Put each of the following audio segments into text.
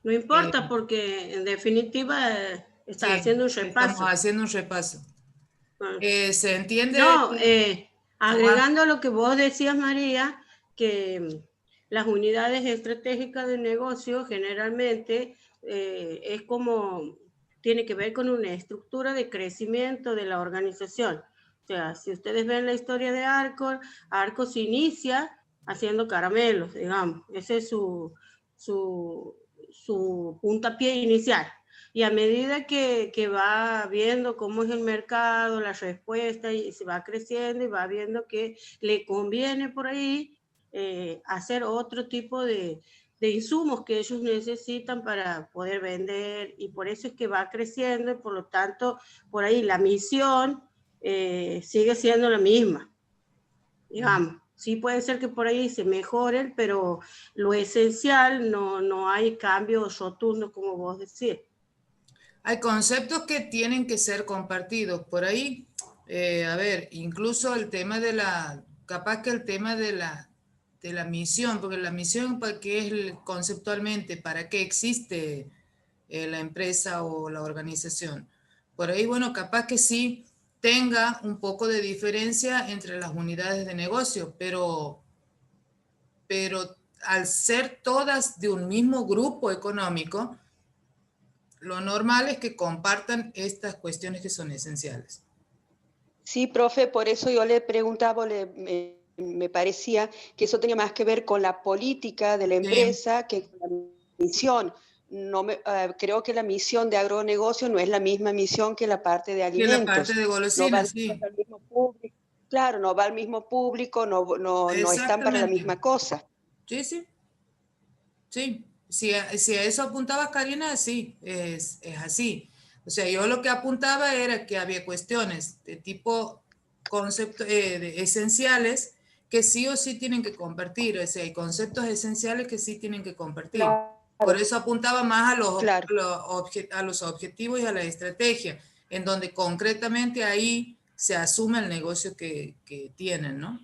No importa porque en definitiva estás Sí, haciendo un estamos repaso. haciendo un repaso. Ah, Se entiende no, que... Ajá. agregando lo que vos decías, María, que las unidades estratégicas de negocio generalmente es como, tiene que ver con una estructura de crecimiento de la organización. O sea, si ustedes ven la historia de Arcor se inicia haciendo caramelos, digamos. Ese es su puntapié inicial. Y a medida que va viendo cómo es el mercado, la respuesta, y se va creciendo y va viendo que le conviene por ahí hacer otro tipo de insumos que ellos necesitan para poder vender, y por eso es que va creciendo, y por lo tanto, por ahí la misión sigue siendo la misma, digamos. Sí puede ser que por ahí se mejoren, pero lo esencial no hay cambios rotundos, como vos decís. Hay conceptos que tienen que ser compartidos por ahí. A ver, incluso el tema de la, capaz que el tema de la misión, porque la misión, ¿para qué es conceptualmente? ¿Para qué existe la empresa o la organización? Por ahí, bueno, capaz que sí tenga un poco de diferencia entre las unidades de negocio, pero al ser todas de un mismo grupo económico, lo normal es que compartan estas cuestiones que son esenciales. Sí, profe, por eso yo le preguntaba, me parecía que eso tenía más que ver con la política de la Sí, empresa que con la misión. No creo que la misión de agronegocio no es la misma misión que la parte de que la parte alimentos. de No van golosinas, sí, al mismo público. Claro, no va al mismo público, no están para la exactamente. misma cosa. Sí, sí, sí. Si a eso apuntabas, Karina, sí, es así. O sea, yo lo que apuntaba era que había cuestiones de tipo conceptos esenciales que sí o sí tienen que compartir. O sea, hay conceptos esenciales que sí tienen que compartir. Por Claro, eso apuntaba más claro. a los objetivos y a la estrategia, en donde concretamente ahí se asume el negocio que tienen, ¿no?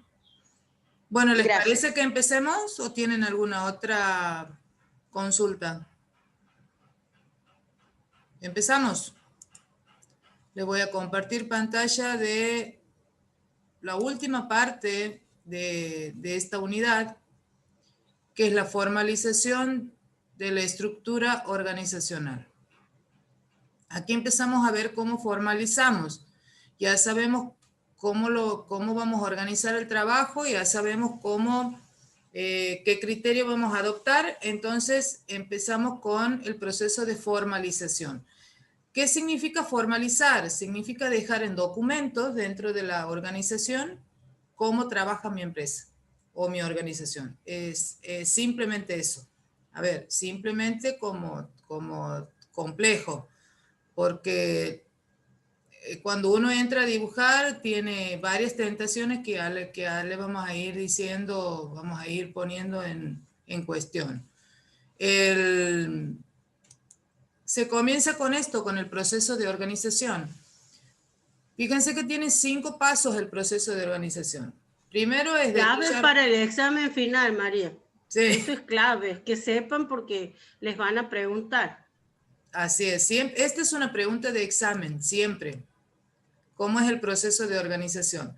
Bueno, ¿les parece Gracias. que empecemos o tienen alguna otra consulta? Empezamos. Les voy a compartir pantalla de la última parte de esta unidad, que es la formalización de la estructura organizacional. Aquí empezamos a ver cómo formalizamos. Ya sabemos cómo vamos a organizar el trabajo, ya sabemos qué criterio vamos a adoptar. Entonces empezamos con el proceso de formalización. ¿Qué significa formalizar? Significa dejar en documentos dentro de la organización cómo trabaja mi empresa o mi organización. Es simplemente eso. A ver, simplemente como complejo, porque cuando uno entra a dibujar tiene varias tentaciones que ya le vamos a ir diciendo, vamos a ir poniendo en cuestión. Se comienza con esto, con el proceso de organización. Fíjense que tiene 5 pasos el proceso de organización. Primero es Clave detallar, para el examen final, María. sí, Eso es clave, que sepan porque les van a preguntar. así es, siempre, esta es una pregunta de examen, siempre. ¿Cómo es el proceso de organización?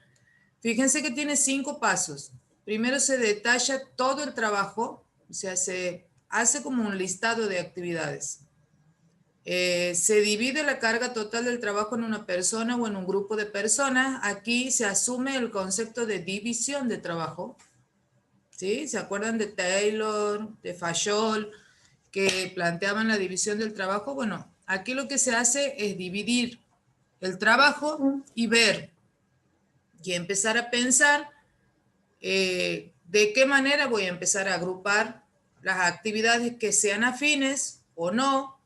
Fíjense que tiene 5 pasos. Primero se detalla todo el trabajo, o sea, se hace como un listado de actividades. Se divide la carga total del trabajo en una persona o en un grupo de personas. Aquí se asume el concepto de división de trabajo. ¿Sí? ¿Se acuerdan de Taylor, de Fayol, que planteaban la división del trabajo? Bueno, aquí lo que se hace es dividir el trabajo y ver y empezar a pensar de qué manera voy a empezar a agrupar las actividades que sean afines o no,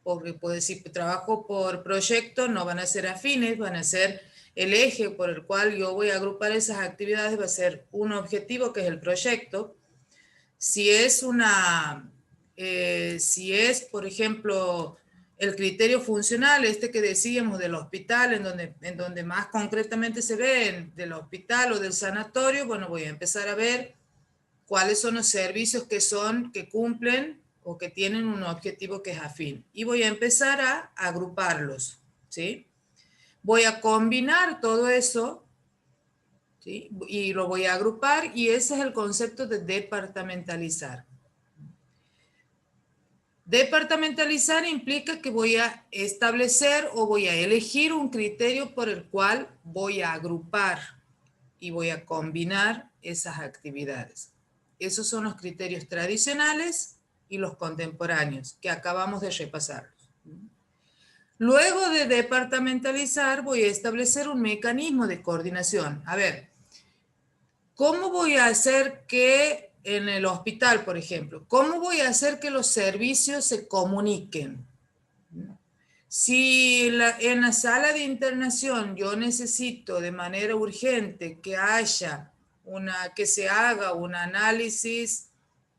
porque puedo decir, trabajo por proyecto, no van a ser afines, van a ser el eje por el cual yo voy a agrupar esas actividades, va a ser un objetivo que es el proyecto. Si es por ejemplo, el criterio funcional, este que decíamos del hospital, en donde más concretamente se ve, del hospital o del sanatorio, bueno, voy a empezar a ver cuáles son los servicios que cumplen o que tienen un objetivo que es afín. Y voy a empezar a agruparlos, ¿sí? Voy a combinar todo eso, ¿sí? Y lo voy a agrupar, y ese es el concepto de departamentalizar. Departamentalizar implica que voy a establecer o voy a elegir un criterio por el cual voy a agrupar y voy a combinar esas actividades. Esos son los criterios tradicionales y los contemporáneos que acabamos de repasarlos. Luego de departamentalizar, voy a establecer un mecanismo de coordinación. A ver, ¿cómo voy a hacer que en el hospital, por ejemplo, cómo voy a hacer que los servicios se comuniquen? Si en la sala de internación yo necesito de manera urgente que se haga un análisis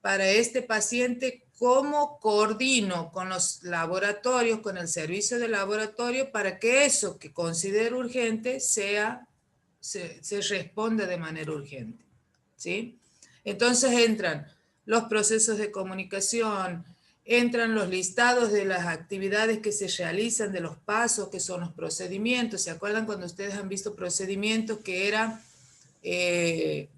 para este paciente, ¿cómo coordino con los laboratorios, con el servicio de laboratorio, para que eso que considero urgente se responda de manera urgente? ¿Sí? Entonces entran los procesos de comunicación, entran los listados de las actividades que se realizan, de los pasos, que son los procedimientos. ¿Se acuerdan cuando ustedes han visto procedimientos que era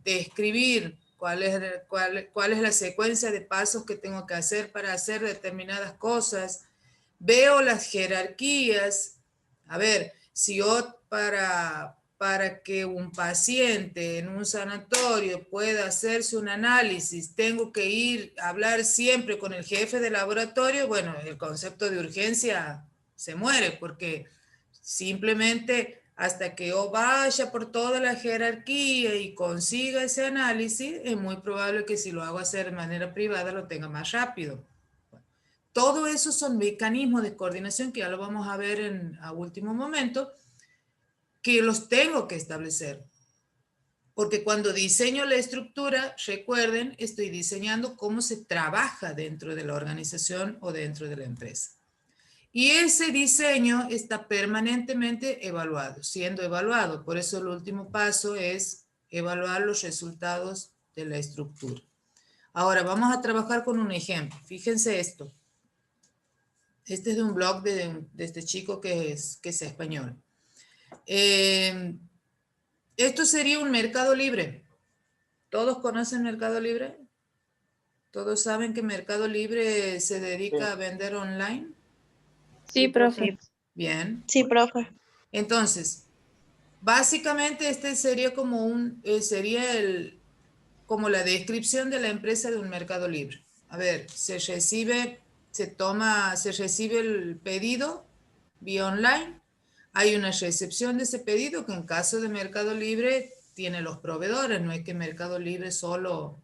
describir cuál es la secuencia de pasos que tengo que hacer para hacer determinadas cosas? Veo las jerarquías. A ver, si yo para que un paciente en un sanatorio pueda hacerse un análisis, tengo que ir a hablar siempre con el jefe de laboratorio, bueno, el concepto de urgencia se muere, porque simplemente hasta que yo vaya por toda la jerarquía y consiga ese análisis, es muy probable que si lo hago hacer de manera privada lo tenga más rápido. Todo eso son mecanismos de coordinación que ya lo vamos a ver a último momento, que los tengo que establecer. Porque cuando diseño la estructura, recuerden, estoy diseñando cómo se trabaja dentro de la organización o dentro de la empresa. Y ese diseño está permanentemente evaluado, siendo evaluado. Por eso el último paso es evaluar los resultados de la estructura. Ahora vamos a trabajar con un ejemplo. Fíjense esto. Este es de un blog de este chico que es español. Esto sería un Mercado Libre. ¿Todos conocen Mercado Libre? ¿Todos saben que Mercado Libre se dedica a vender online? Sí, profe. Bien. Sí, profe. Entonces, básicamente este sería como como la descripción de la empresa de un Mercado Libre. A ver, se recibe el pedido vía online. Hay una recepción de ese pedido que en caso de Mercado Libre tiene los proveedores. No es que Mercado Libre solo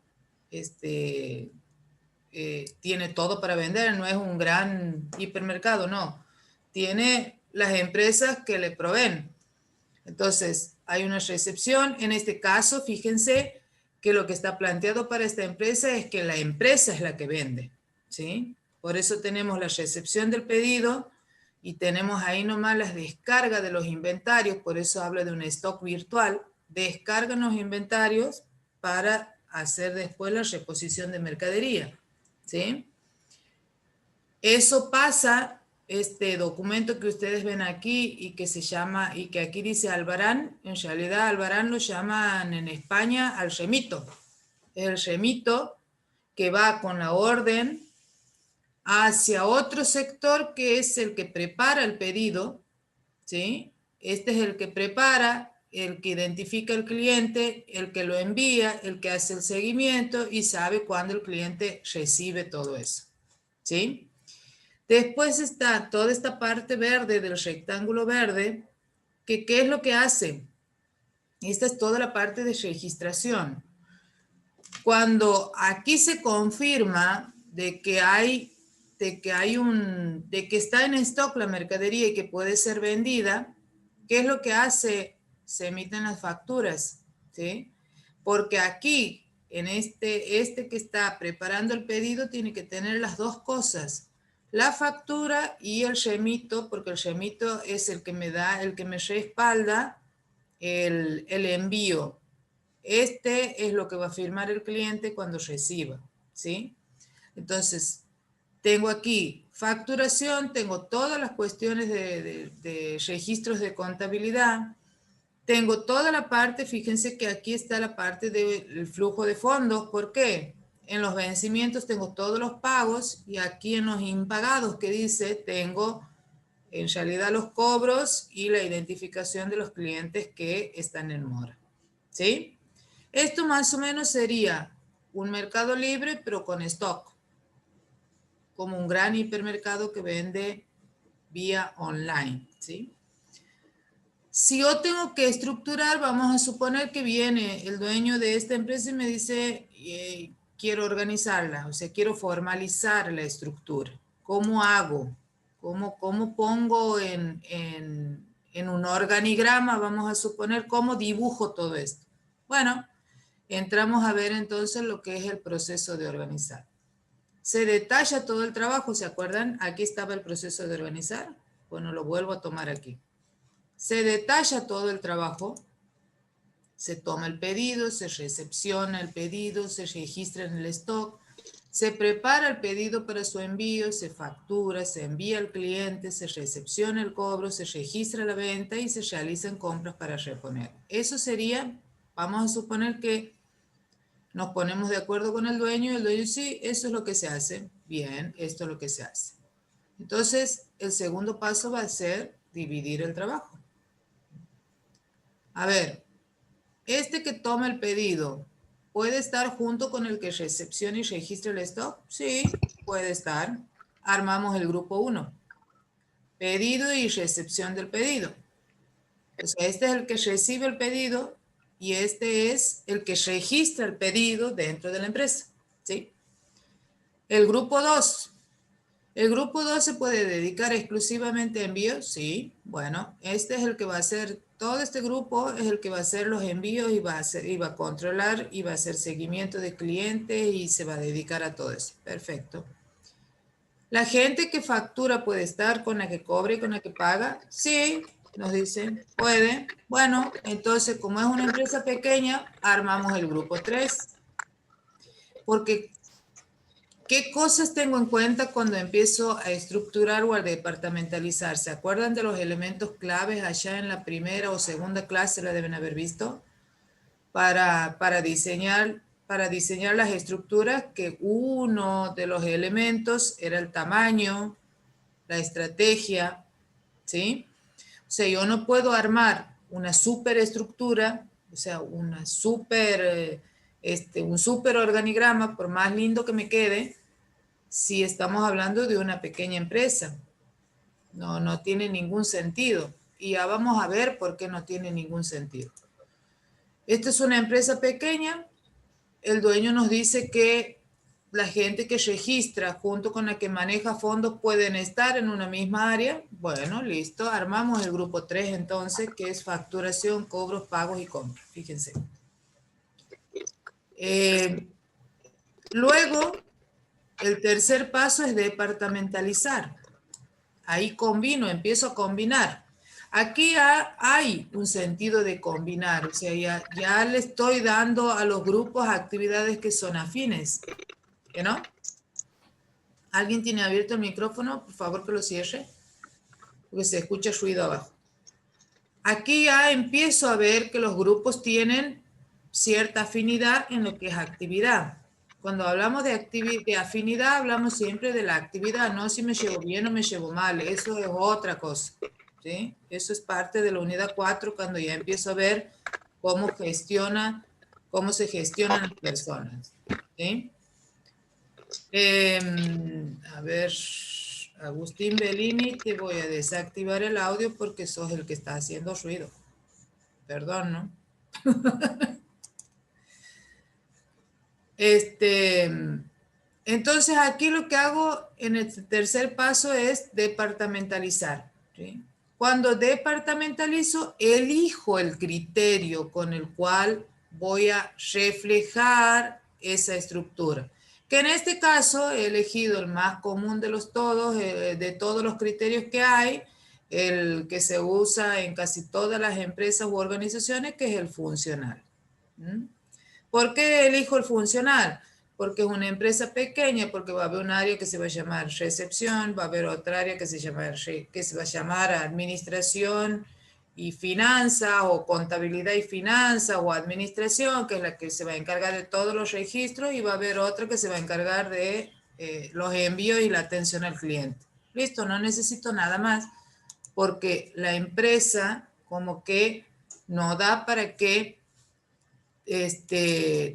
tiene todo para vender, no es un gran hipermercado, no. Tiene las empresas que le proveen. Entonces, hay una recepción. En este caso, fíjense que lo que está planteado para esta empresa es que la empresa es la que vende, ¿sí? Por eso tenemos la recepción del pedido y tenemos ahí nomás las descargas de los inventarios, por eso habla de un stock virtual. Descargan los inventarios para hacer después la reposición de mercadería, ¿sí? Eso pasa, este documento que ustedes ven aquí y que se llama, y que aquí dice Albarán, en realidad Albarán lo llaman en España al remito. El remito que va con la orden hacia otro sector que es el que prepara el pedido, ¿sí? Este es el que prepara, el que identifica al cliente, el que lo envía, el que hace el seguimiento y sabe cuándo el cliente recibe todo eso, ¿sí? Después está toda esta parte verde del rectángulo verde, que ¿qué es lo que hace? Esta es toda la parte de registración. Cuando aquí se confirma de que está en stock la mercadería y que puede ser vendida, ¿qué es lo que hace? Se emiten las facturas, ¿sí? Porque aquí, en este que está preparando el pedido, tiene que tener las dos cosas, la factura y el remito, porque el remito es el que me respalda el envío. Este es lo que va a firmar el cliente cuando reciba, ¿sí? Entonces, Tengo aquí facturación, tengo todas las cuestiones de registros de contabilidad, tengo toda la parte, fíjense que aquí está la parte del flujo de fondos. ¿Por qué? En los vencimientos tengo todos los pagos y aquí en los impagados que dice tengo en realidad los cobros y la identificación de los clientes que están en mora. ¿Sí? Esto más o menos sería un mercado libre pero con stock, como un gran hipermercado que vende vía online. ¿Sí? Si yo tengo que estructurar, vamos a suponer que viene el dueño de esta empresa y me dice, quiero organizarla, o sea, quiero formalizar la estructura. ¿Cómo hago? ¿Cómo pongo en un organigrama, vamos a suponer, cómo dibujo todo esto? Bueno, entramos a ver entonces lo que es el proceso de organizar. Se detalla todo el trabajo, ¿se acuerdan? Aquí estaba el proceso de organizar. Bueno, lo vuelvo a tomar aquí. Se detalla todo el trabajo, se toma el pedido, se recepciona el pedido, se registra en el stock, se prepara el pedido para su envío, se factura, se envía al cliente, se recepciona el cobro, se registra la venta y se realizan compras para reponer. Eso sería, vamos a suponer que nos ponemos de acuerdo con el dueño y el dueño sí, eso es lo que se hace. Bien, esto es lo que se hace. Entonces, el segundo paso va a ser dividir el trabajo. A ver, este que toma el pedido, ¿puede estar junto con el que recepciona y registra el stock? Sí, puede estar. Armamos el grupo 1. Pedido y recepción del pedido. O sea, este es el que recibe el pedido y este es el que registra el pedido dentro de la empresa. ¿Sí? El grupo 2. ¿El grupo 2 se puede dedicar exclusivamente a envíos? Sí. Bueno, este es el que va a hacer, todo este grupo es el que va a hacer los envíos y va a controlar y va a hacer seguimiento de clientes y se va a dedicar a todo eso. Perfecto. ¿La gente que factura puede estar con la que cobra y con la que paga? Sí, nos dicen, puede. Bueno, entonces como es una empresa pequeña, armamos el grupo 3. Porque ¿qué cosas tengo en cuenta cuando empiezo a estructurar o a departamentalizar? ¿Se acuerdan de los elementos claves allá en la primera o segunda clase? La deben haber visto. Para diseñar las estructuras, que uno de los elementos era el tamaño, la estrategia, ¿sí? O sea, yo no puedo armar una superestructura, o sea, un super organigrama, por más lindo que me quede, si estamos hablando de una pequeña empresa. No tiene ningún sentido. Y ya vamos a ver por qué no tiene ningún sentido. Esta es una empresa pequeña. El dueño nos dice que la gente que registra junto con la que maneja fondos pueden estar en una misma área. Bueno, listo. Armamos el grupo 3 entonces, que es facturación, cobros, pagos y compras. Fíjense. Luego, el tercer paso es departamentalizar. Ahí combino, empiezo a combinar. Aquí hay un sentido de combinar, o sea, ya le estoy dando a los grupos actividades que son afines, ¿no? ¿Alguien tiene abierto el micrófono? Por favor que lo cierre, porque se escucha ruido abajo. Aquí ya empiezo a ver que los grupos tienen cierta afinidad en lo que es actividad. Cuando hablamos de afinidad, hablamos siempre de la actividad, no si me llevo bien o me llevo mal, eso es otra cosa, ¿sí? Eso es parte de la unidad 4, cuando ya empiezo a ver cómo se gestionan las personas, ¿sí? A ver, Agustín Bellini, te voy a desactivar el audio porque sos el que está haciendo ruido. Perdón, ¿no? Entonces aquí lo que hago en el tercer paso es departamentalizar, ¿sí? Cuando departamentalizo, elijo el criterio con el cual voy a reflejar esa estructura. Que en este caso he elegido el más común de todos los criterios que hay, el que se usa en casi todas las empresas u organizaciones, que es el funcional. ¿Mm? ¿Por qué elijo el funcional? porque es una empresa pequeña, porque va a haber un área que se va a llamar recepción, va a haber otra área que se va a llamar administración y finanzas, o contabilidad y finanzas, o administración, que es la que se va a encargar de todos los registros, y va a haber otra que se va a encargar de los envíos y la atención al cliente. Listo, no necesito nada más, porque la empresa como que no da para que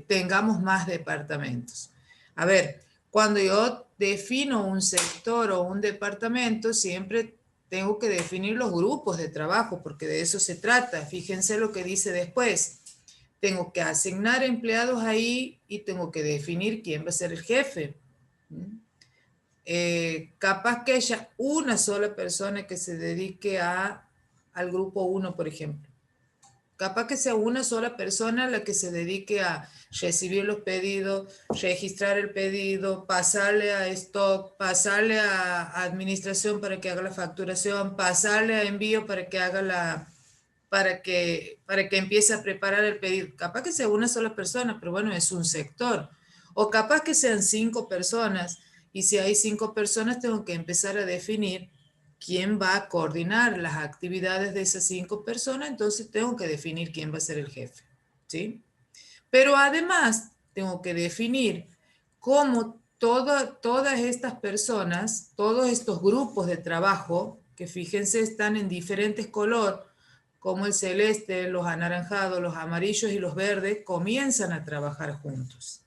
tengamos más departamentos. A ver, cuando yo defino un sector o un departamento, siempre tengo que definir los grupos de trabajo, porque de eso se trata. Fíjense lo que dice después. Tengo que asignar empleados ahí y tengo que definir quién va a ser el jefe. Capaz que haya una sola persona que se dedique al grupo 1, por ejemplo. Capaz que sea una sola persona la que se dedique a recibir los pedidos, registrar el pedido, pasarle a stock, pasarle a administración para que haga la facturación, pasarle a envío para que haga para que empiece a preparar el pedido. Capaz que sea una sola persona, pero bueno, es un sector. O capaz que sean 5 personas, y si hay 5 personas tengo que empezar a definir quién va a coordinar las actividades de esas 5 personas, entonces tengo que definir quién va a ser el jefe, ¿sí? Pero además tengo que definir cómo todas estas personas, todos estos grupos de trabajo, que fíjense están en diferentes colores, como el celeste, los anaranjados, los amarillos y los verdes, comienzan a trabajar juntos.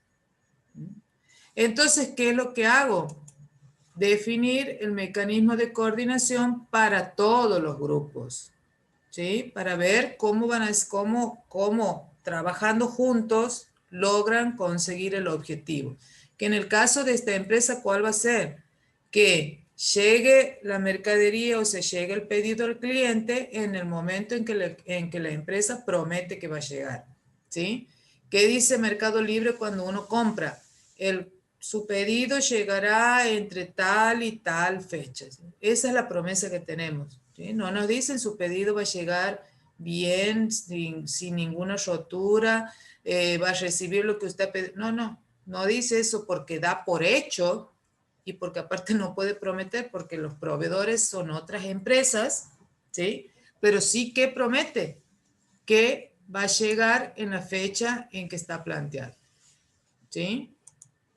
Entonces, ¿qué es lo que hago? Definir el mecanismo de coordinación para todos los grupos, ¿sí? Para ver cómo trabajando juntos logran conseguir el objetivo. Que en el caso de esta empresa, ¿cuál va a ser? Que llegue la mercadería o se llegue el pedido al cliente en el momento en que la empresa promete que va a llegar, ¿sí? ¿Qué dice Mercado Libre cuando uno compra? Su pedido llegará entre tal y tal fecha. Esa es la promesa que tenemos, ¿sí? No nos dicen su pedido va a llegar bien, sin ninguna rotura, va a recibir lo que usted pide. No dice eso, porque da por hecho y porque aparte no puede prometer, porque los proveedores son otras empresas, ¿sí? Pero sí que promete que va a llegar en la fecha en que está planteado, ¿sí?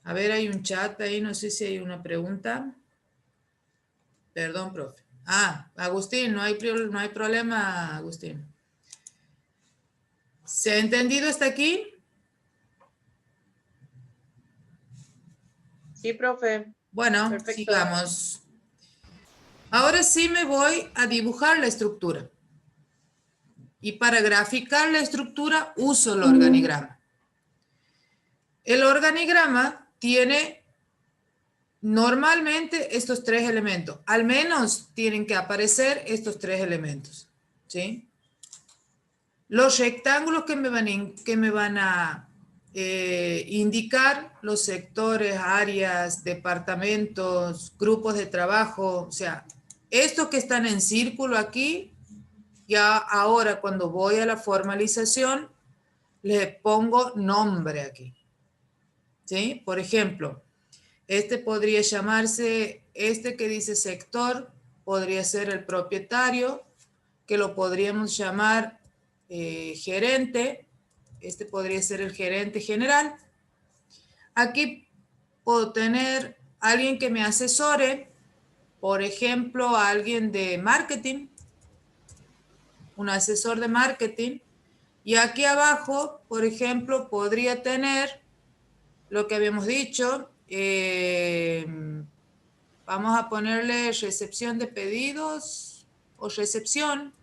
A ver, hay un chat ahí, no sé si hay una pregunta. Perdón, profe. Agustín, no hay problema, Agustín. ¿Se ha entendido hasta aquí? Sí, profe. Bueno, Perfecto. sigamos. Ahora sí me voy a dibujar la estructura. Y para graficar la estructura uso el organigrama. El organigrama tiene normalmente estos 3 elementos. Al menos tienen que aparecer estos 3 elementos, ¿sí? Los rectángulos que me van a indicar los sectores, áreas, departamentos, grupos de trabajo, o sea, estos que están en círculo aquí, ya ahora cuando voy a la formalización, le pongo nombre aquí, ¿sí? Por ejemplo, este podría llamarse, este que dice sector, podría ser el propietario, que lo podríamos llamar gerente. Este podría ser el gerente general. Aquí puedo tener alguien que me asesore, por ejemplo, alguien de marketing, un asesor de marketing. Y aquí abajo, por ejemplo, podría tener lo que habíamos dicho, vamos a ponerle recepción de pedidos o recepción.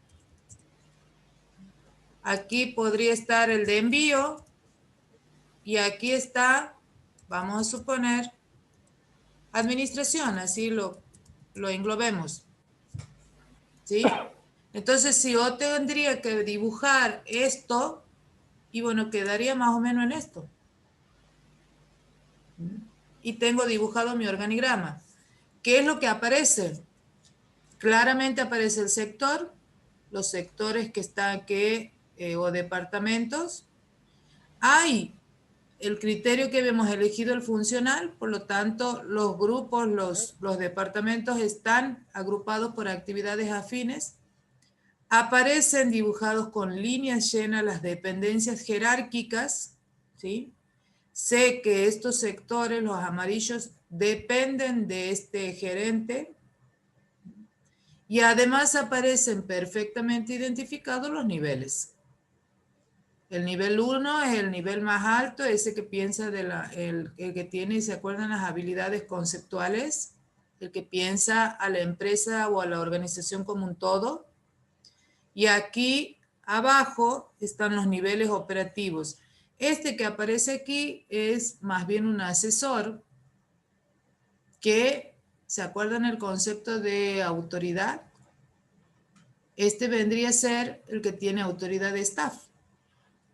Aquí podría estar el de envío. Y aquí está, vamos a suponer, administración, así lo englobemos, ¿sí? Entonces, si yo tendría que dibujar esto, y bueno, quedaría más o menos en esto. Y tengo dibujado mi organigrama. ¿Qué es lo que aparece? Claramente aparece el sector, los sectores que están aquí, o departamentos. Hay el criterio que habíamos elegido el funcional, por lo tanto, los grupos, los departamentos están agrupados por actividades afines. Aparecen dibujados con líneas llenas las dependencias jerárquicas, ¿sí? Sé que estos sectores, los amarillos, dependen de este gerente y además aparecen perfectamente identificados los niveles. El nivel 1 es el nivel más alto, ese que piensa el que tiene, ¿se acuerdan las habilidades conceptuales? El que piensa a la empresa o a la organización como un todo. Y aquí abajo están los niveles operativos. Este que aparece aquí es más bien un asesor que, ¿se acuerdan el concepto de autoridad? Este vendría a ser el que tiene autoridad de staff,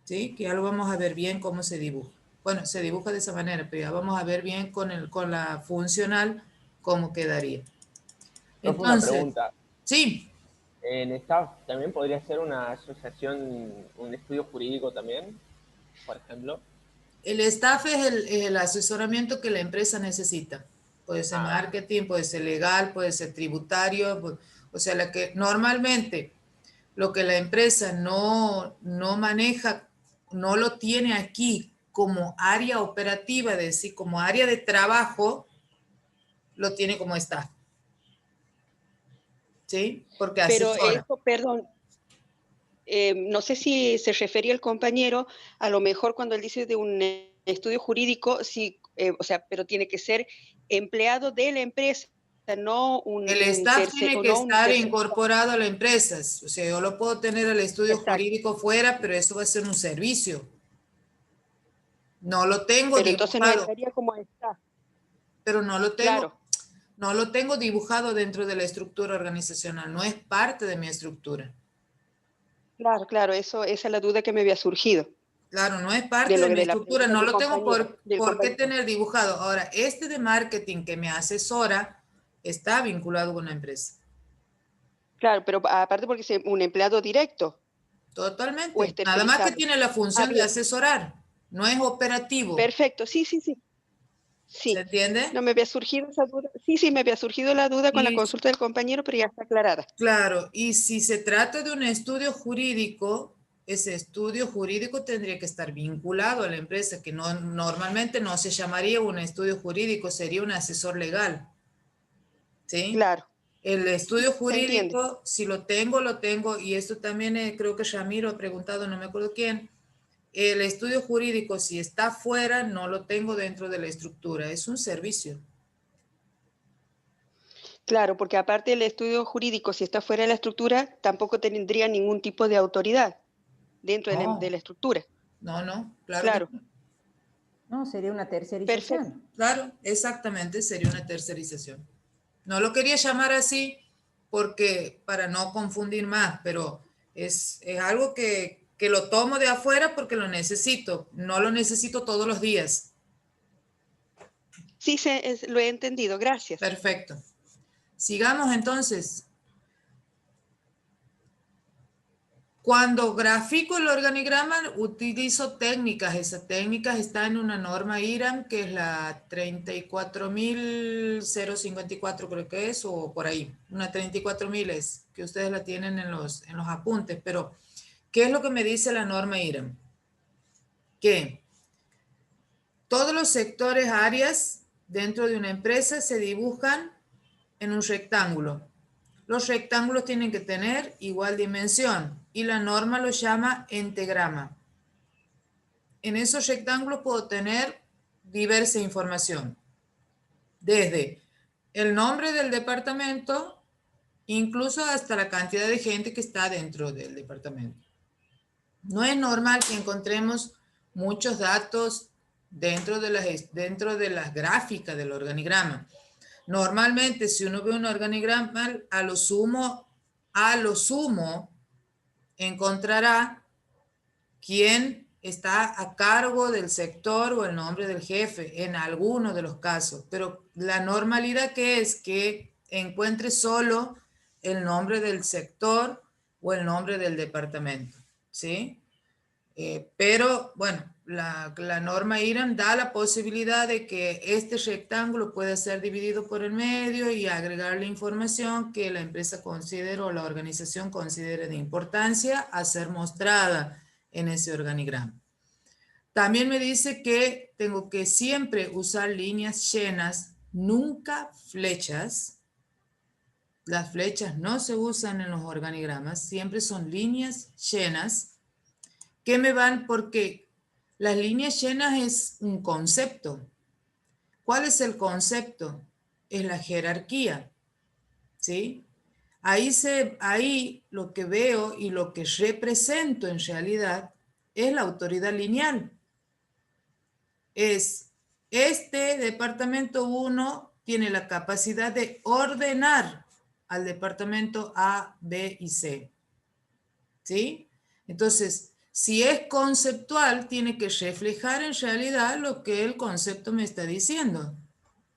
¿sí? Que ya lo vamos a ver bien cómo se dibuja. Bueno, se dibuja de esa manera, pero ya vamos a ver bien con la funcional cómo quedaría. Profe, una Entonces, pregunta. sí. ¿En staff también podría ser una asociación, un estudio jurídico también, por ejemplo? El staff es el asesoramiento que la empresa necesita. Puede ser marketing, puede ser legal, puede ser tributario. O sea, normalmente lo que la empresa no maneja, no lo tiene aquí como área operativa, es decir, como área de trabajo, lo tiene como staff. ¿Sí? Porque Pero asesora. eso, perdón, no sé si se refería el compañero, a lo mejor cuando él dice de un estudio jurídico, sí, o sea, pero tiene que ser empleado de la empresa, no El staff tiene que estar tercero. incorporado a la empresa. O sea, yo lo puedo tener al estudio Exacto. jurídico fuera, pero eso va a ser un servicio. No lo tengo Pero entonces no dibujado. entraría como staff. Pero no lo tengo, Claro. no lo tengo dibujado dentro de la estructura organizacional. No es parte de mi estructura. Claro, claro, esa es la duda que me había surgido. Claro, no es parte de mi De la estructura. pregunta No del lo tengo compañero, por qué tener dibujado. Ahora, este de marketing que me asesora está vinculado con la empresa. Claro, pero aparte porque es un empleado directo. ¿O es Totalmente. Nada más que tercerizado? tiene la función de Bien. asesorar. No es operativo. Perfecto, sí. ¿Se Sí, entiende? no me había surgido esa duda. Sí, me había surgido la duda con la Y consulta del compañero, pero ya está aclarada. claro, y si se trata de un estudio jurídico, ese estudio jurídico tendría que estar vinculado a la empresa, que no, normalmente no se llamaría un estudio jurídico, sería un asesor legal. ¿Sí? Claro, El estudio se entiende. jurídico, si lo tengo, y esto también creo que Ramiro ha preguntado, no me acuerdo quién, el estudio jurídico, si está fuera, no lo tengo dentro de la estructura, es un servicio. Claro, porque aparte el estudio jurídico, si está fuera de la estructura, tampoco tendría ningún tipo de autoridad dentro de la estructura. No, claro que Claro. no. No, sería una Perfecto. tercerización. Claro, exactamente, sería una tercerización. No lo quería llamar así porque para no confundir más, pero es algo que lo tomo de afuera porque lo necesito. No lo necesito todos los días. Sí, lo he entendido. Gracias. Perfecto. Sigamos entonces. Cuando grafico el organigrama, utilizo técnicas. Esas técnicas están en una norma IRAM, que es la 34.054, creo que es, o por ahí. Una 34.000 es, que ustedes la tienen en los apuntes. Pero, ¿qué es lo que me dice la norma IRAM? Que todos los sectores, áreas dentro de una empresa se dibujan en un rectángulo. Los rectángulos tienen que tener igual dimensión y la norma lo llama entagrama. En esos rectángulos puedo tener diversa información, desde el nombre del departamento, incluso hasta la cantidad de gente que está dentro del departamento. No es normal que encontremos muchos datos dentro de las gráficas del organigrama. Normalmente, si uno ve un organigrama, a lo sumo, encontrará quién está a cargo del sector o el nombre del jefe, en algunos de los casos. Pero la normalidad que es que encuentre solo el nombre del sector o el nombre del departamento, ¿sí? Pero, bueno, la norma IRAM da la posibilidad de que este rectángulo pueda ser dividido por el medio y agregarle información que la empresa considere o la organización considere de importancia a ser mostrada en ese organigrama. También me dice que tengo que siempre usar líneas llenas, nunca flechas. Las flechas no se usan en los organigramas, siempre son líneas llenas que me van porque las líneas llenas es un concepto. ¿Cuál es el concepto? Es la jerarquía, ¿sí? Ahí lo que veo y lo que represento en realidad es la autoridad lineal. Es este departamento 1 tiene la capacidad de ordenar al departamento A, B y C. ¿Sí? Entonces, si es conceptual, tiene que reflejar en realidad lo que el concepto me está diciendo.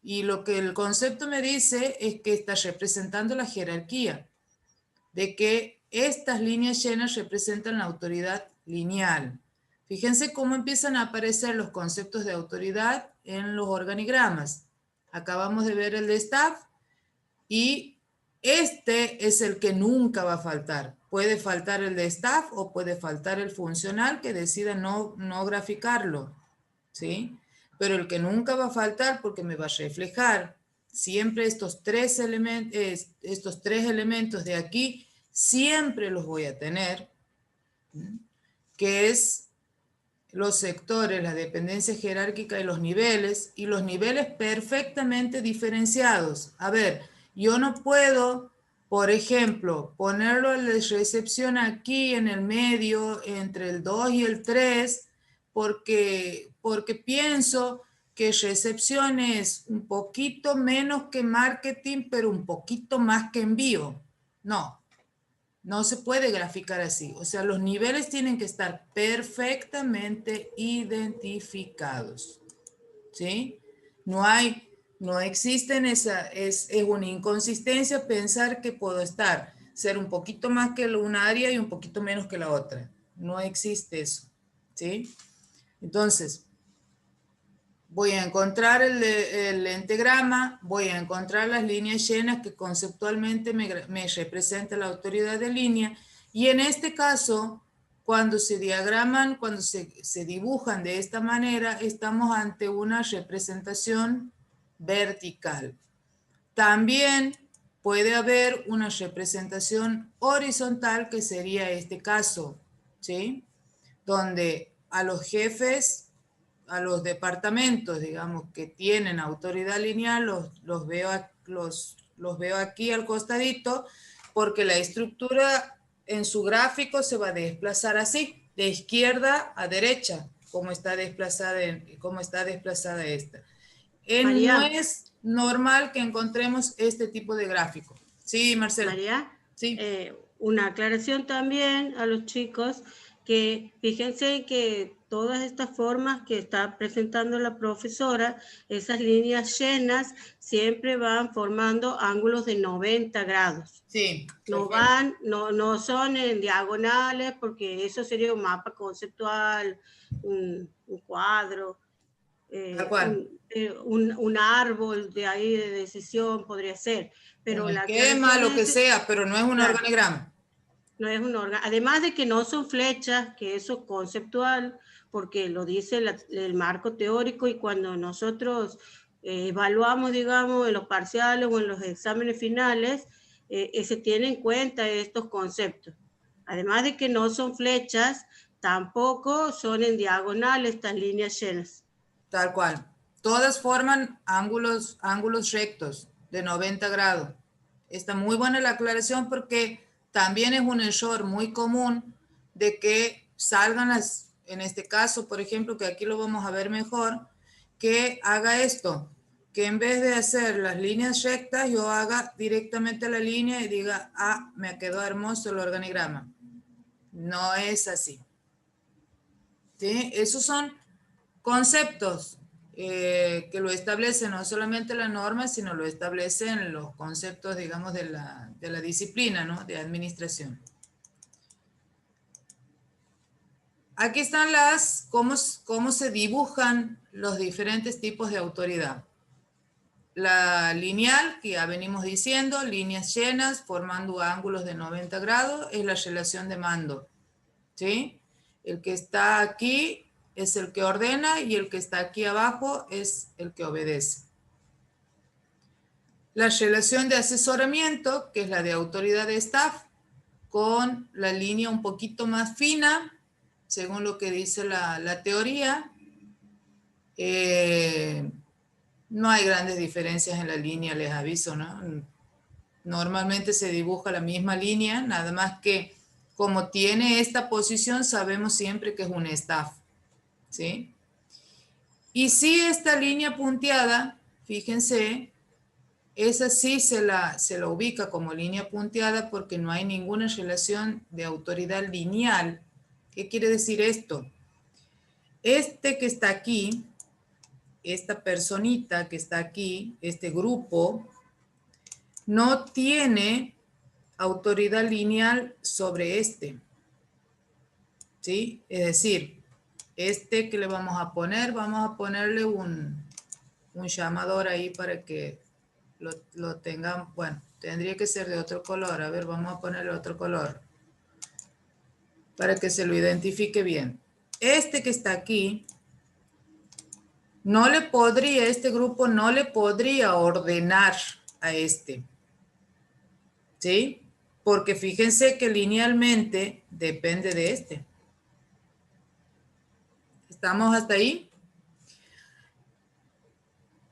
Y lo que el concepto me dice es que está representando la jerarquía, de que estas líneas llenas representan la autoridad lineal. Fíjense cómo empiezan a aparecer los conceptos de autoridad en los organigramas. Acabamos de ver el de staff y este es el que nunca va a faltar. Puede faltar el de staff o puede faltar el funcional que decida no graficarlo, ¿sí? Pero el que nunca va a faltar porque me va a reflejar siempre estos tres elementos de aquí, siempre los voy a tener, que es los sectores, la dependencia jerárquica y los niveles perfectamente diferenciados. A ver, yo no puedo, por ejemplo, ponerlo el de recepción aquí en el medio, entre el 2 y el 3, porque pienso que recepción es un poquito menos que marketing, pero un poquito más que envío. No. No se puede graficar así. O sea, los niveles tienen que estar perfectamente identificados. ¿Sí? No existen es una inconsistencia pensar que puedo ser un poquito más que una área y un poquito menos que la otra. No existe eso. ¿Sí? Entonces, voy a encontrar el entagrama, voy a encontrar las líneas llenas que conceptualmente me representa la autoridad de línea, y en este caso, cuando se diagraman, cuando se dibujan de esta manera, estamos ante una representación vertical. También puede haber una representación horizontal, que sería este caso, ¿sí? Donde a los jefes, a los departamentos, digamos, que tienen autoridad lineal, los veo aquí al costadito, porque la estructura en su gráfico se va a desplazar así, de izquierda a derecha, como está desplazada esta. No es normal que encontremos este tipo de gráfico. Sí, Marcela. María, sí. Una aclaración también a los chicos, que fíjense que todas estas formas que está presentando la profesora, esas líneas llenas, siempre van formando ángulos de 90 grados. Sí. No son en diagonales, porque eso sería un mapa conceptual, un cuadro, un árbol de ahí de decisión podría ser. Pero un esquema, lo que sea, pero no es un organigrama. No es un órgano. Además de que no son flechas, que eso es conceptual, porque lo dice el marco teórico, y cuando nosotros evaluamos, digamos, en los parciales o en los exámenes finales, se tienen en cuenta estos conceptos. Además de que no son flechas, tampoco son en diagonal estas líneas llenas. Tal cual. Todas forman ángulos rectos de 90 grados. Está muy buena la aclaración, porque también es un error muy común de que salgan en este caso, por ejemplo, que aquí lo vamos a ver mejor, que haga esto, que en vez de hacer las líneas rectas, yo haga directamente la línea y diga, me quedó hermoso el organigrama. No es así. ¿Sí? Esos son conceptos que lo establecen no solamente la norma, sino lo establecen los conceptos, digamos, de la disciplina, ¿no? De administración. Aquí están cómo se dibujan los diferentes tipos de autoridad. La lineal, que ya venimos diciendo, líneas llenas formando ángulos de 90 grados, es la relación de mando. ¿Sí? El que está aquí es el que ordena y el que está aquí abajo es el que obedece. La relación de asesoramiento, que es la de autoridad de staff, con la línea un poquito más fina, según lo que dice la teoría. No hay grandes diferencias en la línea, les aviso, ¿no? Normalmente se dibuja la misma línea, nada más que como tiene esta posición, sabemos siempre que es un staff, ¿sí? Y si esta línea punteada, fíjense, esa sí se la ubica como línea punteada porque no hay ninguna relación de autoridad lineal. ¿Qué quiere decir esto? Este que está aquí, esta personita que está aquí, este grupo, no tiene autoridad lineal sobre este. ¿Sí? Es decir, este que le vamos a ponerle un llamador ahí para que lo tengan. Bueno, tendría que ser de otro color. A ver, vamos a ponerle otro color para que se lo identifique bien. Este que está aquí, este grupo no le podría ordenar a este. ¿Sí? Porque fíjense que linealmente depende de este. ¿Estamos hasta ahí?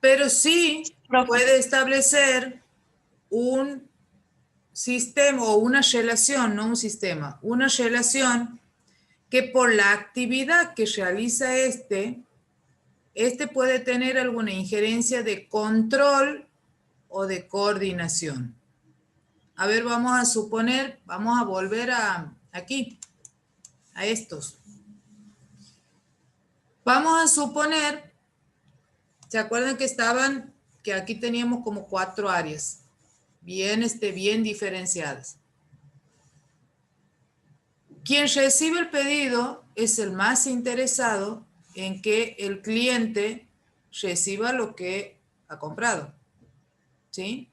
Pero sí puede establecer un sistema o una relación, no un sistema, una relación que por la actividad que realiza este puede tener alguna injerencia de control o de coordinación. A ver, vamos a suponer, vamos a volver aquí, a estos. Vamos a suponer, ¿se acuerdan que aquí teníamos como 4 áreas? Bien diferenciadas. Quien recibe el pedido es el más interesado en que el cliente reciba lo que ha comprado. ¿Sí?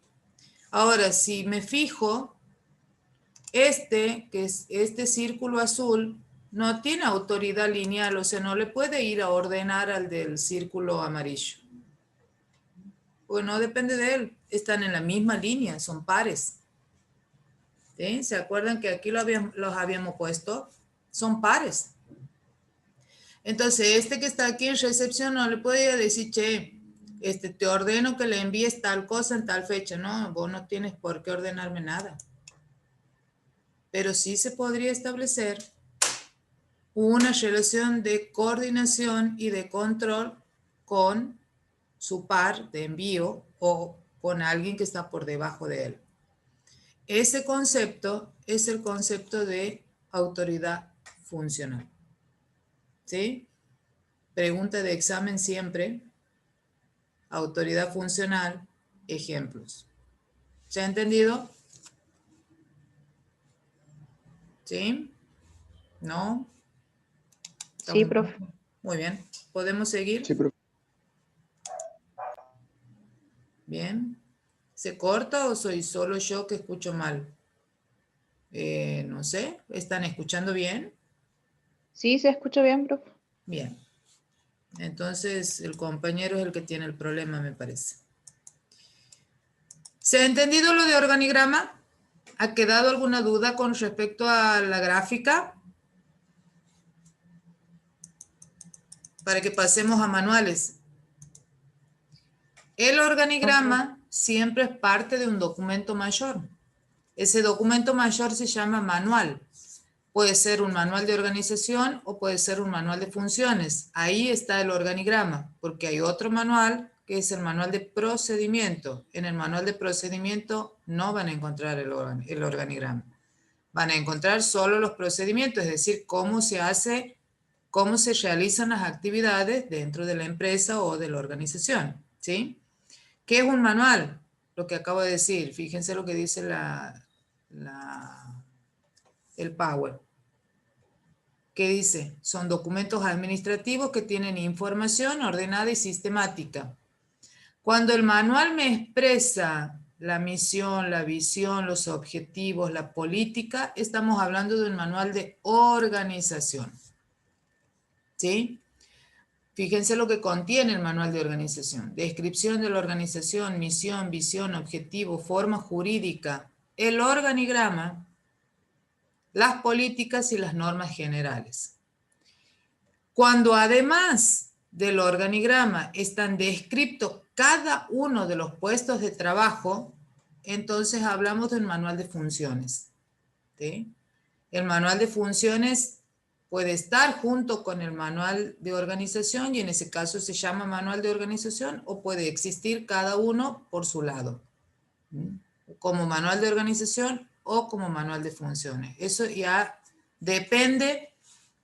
Ahora, si me fijo, que es este círculo azul, no tiene autoridad lineal, o sea, no le puede ir a ordenar al del círculo amarillo. Pues no depende de él, están en la misma línea, son pares. ¿Sí? ¿Se acuerdan que aquí los habíamos puesto? Son pares. Entonces, este que está aquí en recepción no le puede decir, che, te ordeno que le envíes tal cosa en tal fecha. No, vos no tienes por qué ordenarme nada. Pero sí se podría establecer una relación de coordinación y de control con su par de envío o con alguien que está por debajo de él. Ese concepto es el concepto de autoridad funcional. ¿Sí? Pregunta de examen siempre. Autoridad funcional, ejemplos. ¿Se ha entendido? ¿Sí? ¿No? Sí, profe. Muy bien. ¿Podemos seguir? Sí, profe. Bien. ¿Se corta o soy solo yo que escucho mal? No sé. ¿Están escuchando bien? Sí, se escucha bien, profe. Bien. Entonces el compañero es el que tiene el problema, me parece. ¿Se ha entendido lo de organigrama? ¿Ha quedado alguna duda con respecto a la gráfica? Para que pasemos a manuales. El organigrama siempre es parte de un documento mayor. Ese documento mayor se llama manual. Puede ser un manual de organización o puede ser un manual de funciones. Ahí está el organigrama, porque hay otro manual que es el manual de procedimiento. En el manual de procedimiento no van a encontrar el organigrama. Van a encontrar solo los procedimientos, es decir, cómo se hace, cómo se realizan las actividades dentro de la empresa o de la organización. ¿Sí? ¿Qué es un manual? Lo que acabo de decir. Fíjense lo que dice el Power. ¿Qué dice? Son documentos administrativos que tienen información ordenada y sistemática. Cuando el manual me expresa la misión, la visión, los objetivos, la política, estamos hablando de un manual de organización. ¿Sí? Fíjense lo que contiene el manual de organización. Descripción de la organización, misión, visión, objetivo, forma jurídica, el organigrama, las políticas y las normas generales. Cuando además del organigrama están descritos cada uno de los puestos de trabajo, entonces hablamos del manual de funciones. ¿Sí? El manual de funciones puede estar junto con el manual de organización y en ese caso se llama manual de organización, o puede existir cada uno por su lado, como manual de organización o como manual de funciones. Eso ya depende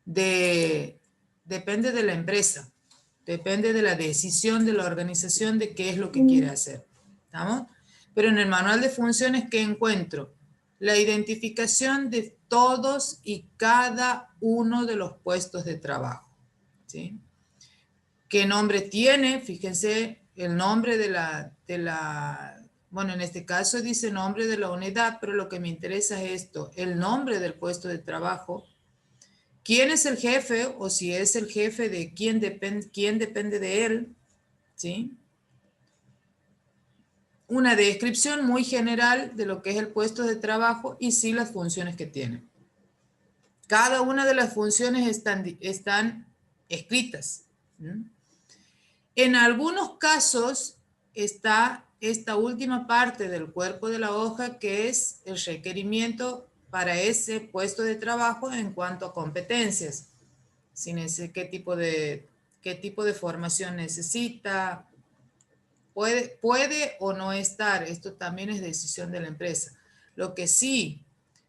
de la empresa, depende de la decisión de la organización de qué es lo que quiere hacer. ¿Estamos? Pero en el manual de funciones, ¿qué encuentro? La identificación de todos y cada uno de los puestos de trabajo. ¿Sí? ¿Qué nombre tiene? Fíjense, el nombre de la, bueno, en este caso dice nombre de la unidad, pero lo que me interesa es esto, el nombre del puesto de trabajo, quién es el jefe, o si es el jefe de quién depende de él, ¿sí? Una descripción muy general de lo que es el puesto de trabajo y sí las funciones que tiene. Cada una de las funciones están escritas. En algunos casos está esta última parte del cuerpo de la hoja que es el requerimiento para ese puesto de trabajo en cuanto a competencias. ¿Qué tipo de formación necesita? Puede o no estar, esto también es decisión de la empresa. Lo que sí,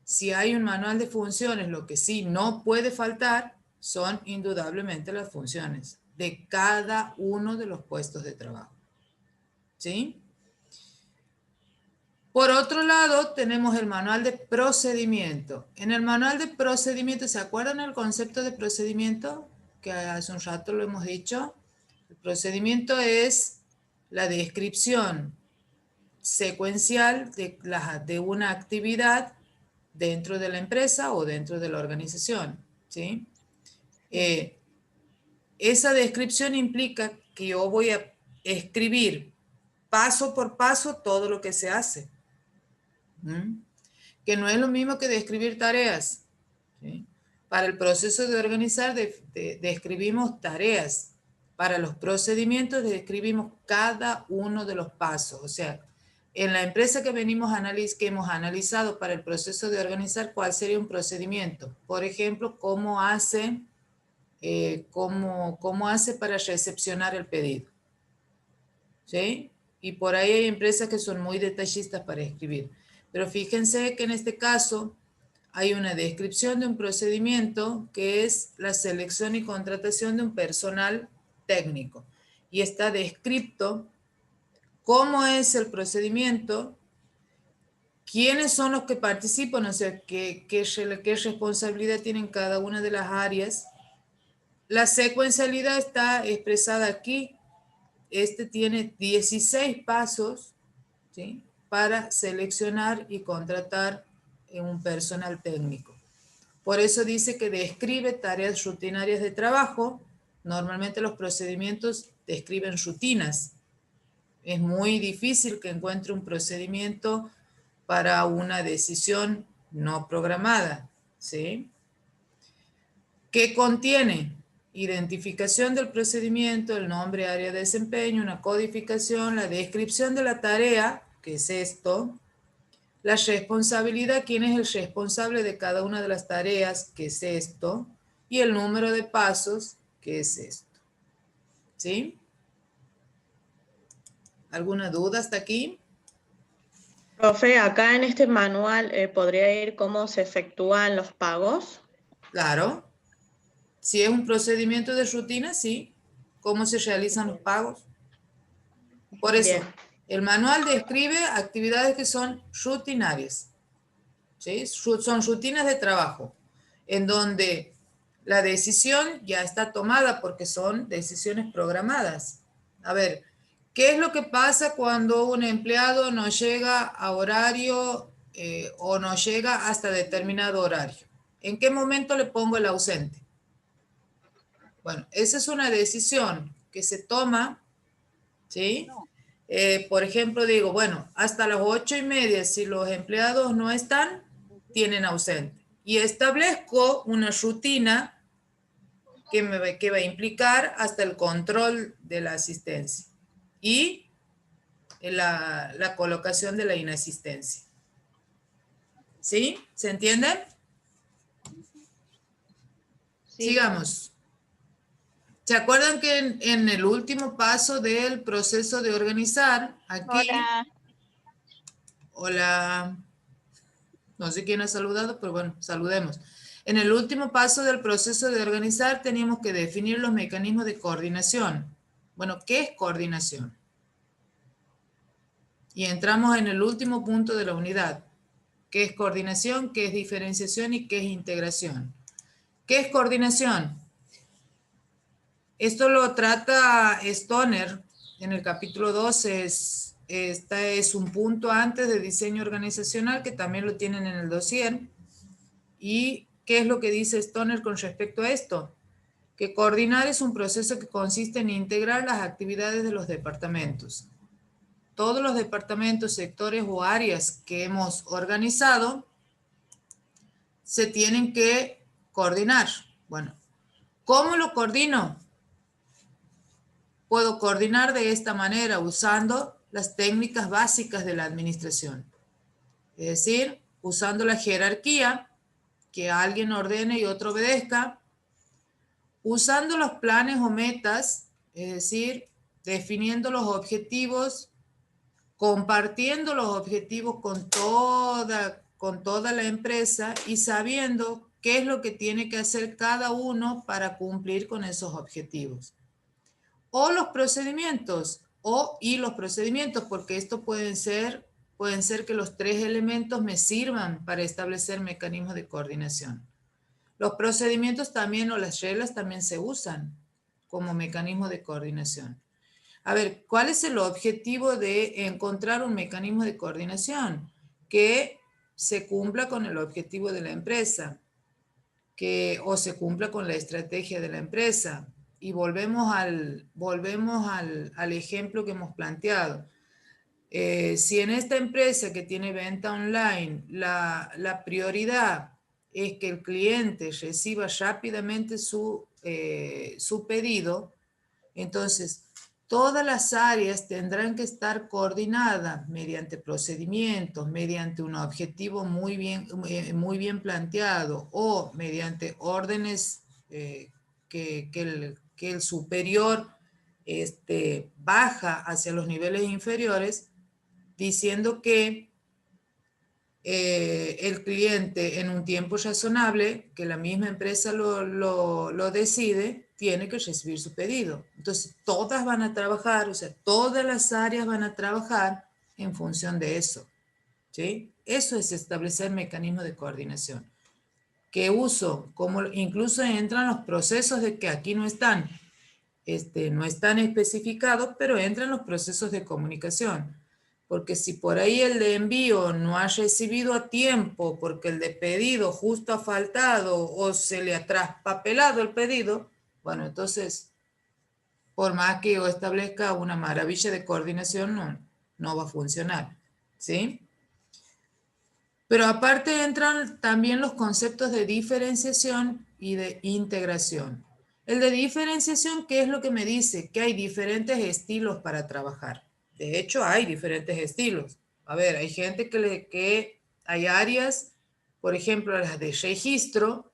si hay un manual de funciones, lo que sí no puede faltar son indudablemente las funciones de cada uno de los puestos de trabajo. ¿Sí? Por otro lado, tenemos el manual de procedimiento. En el manual de procedimiento, ¿se acuerdan el concepto de procedimiento? Que hace un rato lo hemos dicho. El procedimiento es la descripción secuencial de una actividad dentro de la empresa o dentro de la organización. ¿Sí? Esa descripción implica que yo voy a escribir paso por paso todo lo que se hace. Que no es lo mismo que describir tareas. ¿Sí? Para el proceso de organizar describimos tareas. Para los procedimientos describimos cada uno de los pasos. O sea, en la empresa que hemos analizado para el proceso de organizar, ¿cuál sería un procedimiento? Por ejemplo, ¿cómo hace para recepcionar el pedido? ¿Sí? Y por ahí hay empresas que son muy detallistas para escribir. Pero fíjense que en este caso hay una descripción de un procedimiento que es la selección y contratación de un personal técnico. Y está descrito cómo es el procedimiento, quiénes son los que participan, o sea, qué responsabilidad tienen cada una de las áreas. La secuencialidad está expresada aquí. Tiene 16 pasos, ¿sí? Para seleccionar y contratar un personal técnico. Por eso dice que describe tareas rutinarias de trabajo. Normalmente los procedimientos describen rutinas. Es muy difícil que encuentre un procedimiento para una decisión no programada, ¿sí? ¿Qué contiene? Identificación del procedimiento, el nombre, área de desempeño, una codificación, la descripción de la tarea, que es esto, la responsabilidad, quién es el responsable de cada una de las tareas, que es esto, y el número de pasos, que es esto. ¿Sí? ¿Alguna duda hasta aquí? Profe, acá en este manual podría ir cómo se efectúan los pagos. Claro. Si es un procedimiento de rutina, sí. ¿Cómo se realizan los pagos? Por eso, Bien. el manual describe actividades que son rutinarias. ¿Sí? Son rutinas de trabajo, en donde la decisión ya está tomada porque son decisiones programadas. A ver, ¿qué es lo que pasa cuando un empleado no llega a horario o no llega hasta determinado horario? ¿En qué momento le pongo el ausente? Bueno, esa es una decisión que se toma, ¿sí? Por ejemplo, digo, bueno, hasta las 8:30, si los empleados no están, tienen ausente. Y establezco una rutina que va a implicar hasta el control de la asistencia y la colocación de la inasistencia. ¿Sí? ¿Se entiende? Sí. Sigamos. ¿Se acuerdan que en el último paso del proceso de organizar, aquí... Hola. No sé quién ha saludado, pero bueno, saludemos. En el último paso del proceso de organizar teníamos que definir los mecanismos de coordinación. Bueno, ¿qué es coordinación? Y entramos en el último punto de la unidad. ¿Qué es coordinación? ¿Qué es diferenciación? ¿Y qué es integración? ¿Qué es coordinación? Esto lo trata Stoner en el capítulo 12. Este es un punto antes de diseño organizacional que también lo tienen en el dossier. ¿Y qué es lo que dice Stoner con respecto a esto? Que coordinar es un proceso que consiste en integrar las actividades de los departamentos. Todos los departamentos, sectores o áreas que hemos organizado se tienen que coordinar. Bueno, ¿cómo lo coordino? Puedo coordinar de esta manera usando las técnicas básicas de la administración. Es decir, usando la jerarquía, que alguien ordene y otro obedezca, usando los planes o metas, es decir, definiendo los objetivos, compartiendo los objetivos con toda la empresa y sabiendo qué es lo que tiene que hacer cada uno para cumplir con esos objetivos. O los procedimientos, porque esto pueden ser que los 3 elementos me sirvan para establecer mecanismos de coordinación. Los procedimientos también o las reglas también se usan como mecanismo de coordinación. A ver, ¿cuál es el objetivo de encontrar un mecanismo de coordinación? Que se cumpla con el objetivo de la empresa, o se cumpla con la estrategia de la empresa. Y volvemos al ejemplo que hemos planteado. Si en esta empresa que tiene venta online, la prioridad es que el cliente reciba rápidamente su pedido, entonces todas las áreas tendrán que estar coordinadas mediante procedimientos, mediante un objetivo muy bien planteado o mediante órdenes que el superior baja hacia los niveles inferiores, diciendo que el cliente en un tiempo razonable, que la misma empresa lo decide, tiene que recibir su pedido. Entonces, todas van a trabajar, o sea, todas las áreas van a trabajar en función de eso, ¿sí? Eso es establecer mecanismos de coordinación. ¿Qué uso? Como incluso entran los procesos de que aquí no están especificados, pero entran los procesos de comunicación. Porque si por ahí el de envío no ha recibido a tiempo, porque el de pedido justo ha faltado o se le ha traspapelado el pedido, bueno, entonces, por más que yo establezca una maravilla de coordinación, no va a funcionar, ¿sí? Pero aparte entran también los conceptos de diferenciación y de integración. El de diferenciación, ¿qué es lo que me dice? Que hay diferentes estilos para trabajar. De hecho, hay diferentes estilos. A ver, hay gente que hay áreas, por ejemplo, las de registro,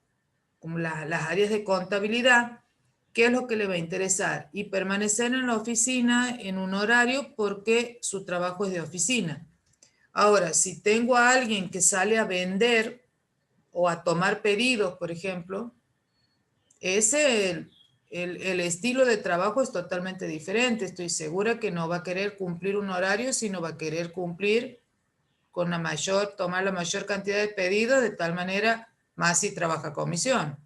como las áreas de contabilidad, ¿qué es lo que le va a interesar? Y permanecer en la oficina en un horario porque su trabajo es de oficina. Ahora, si tengo a alguien que sale a vender o a tomar pedidos, por ejemplo, el estilo de trabajo es totalmente diferente. Estoy segura que no va a querer cumplir un horario, sino va a querer cumplir con tomar la mayor cantidad de pedidos, de tal manera, más si trabaja comisión.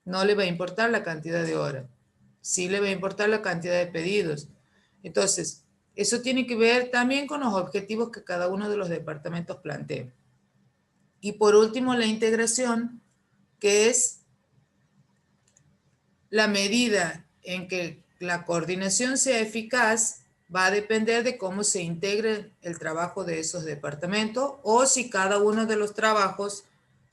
No le va a importar la cantidad de horas. Sí le va a importar la cantidad de pedidos. Entonces, eso tiene que ver también con los objetivos que cada uno de los departamentos plantea. Y por último, la integración, que es la medida en que la coordinación sea eficaz, va a depender de cómo se integre el trabajo de esos departamentos o si cada uno de los trabajos,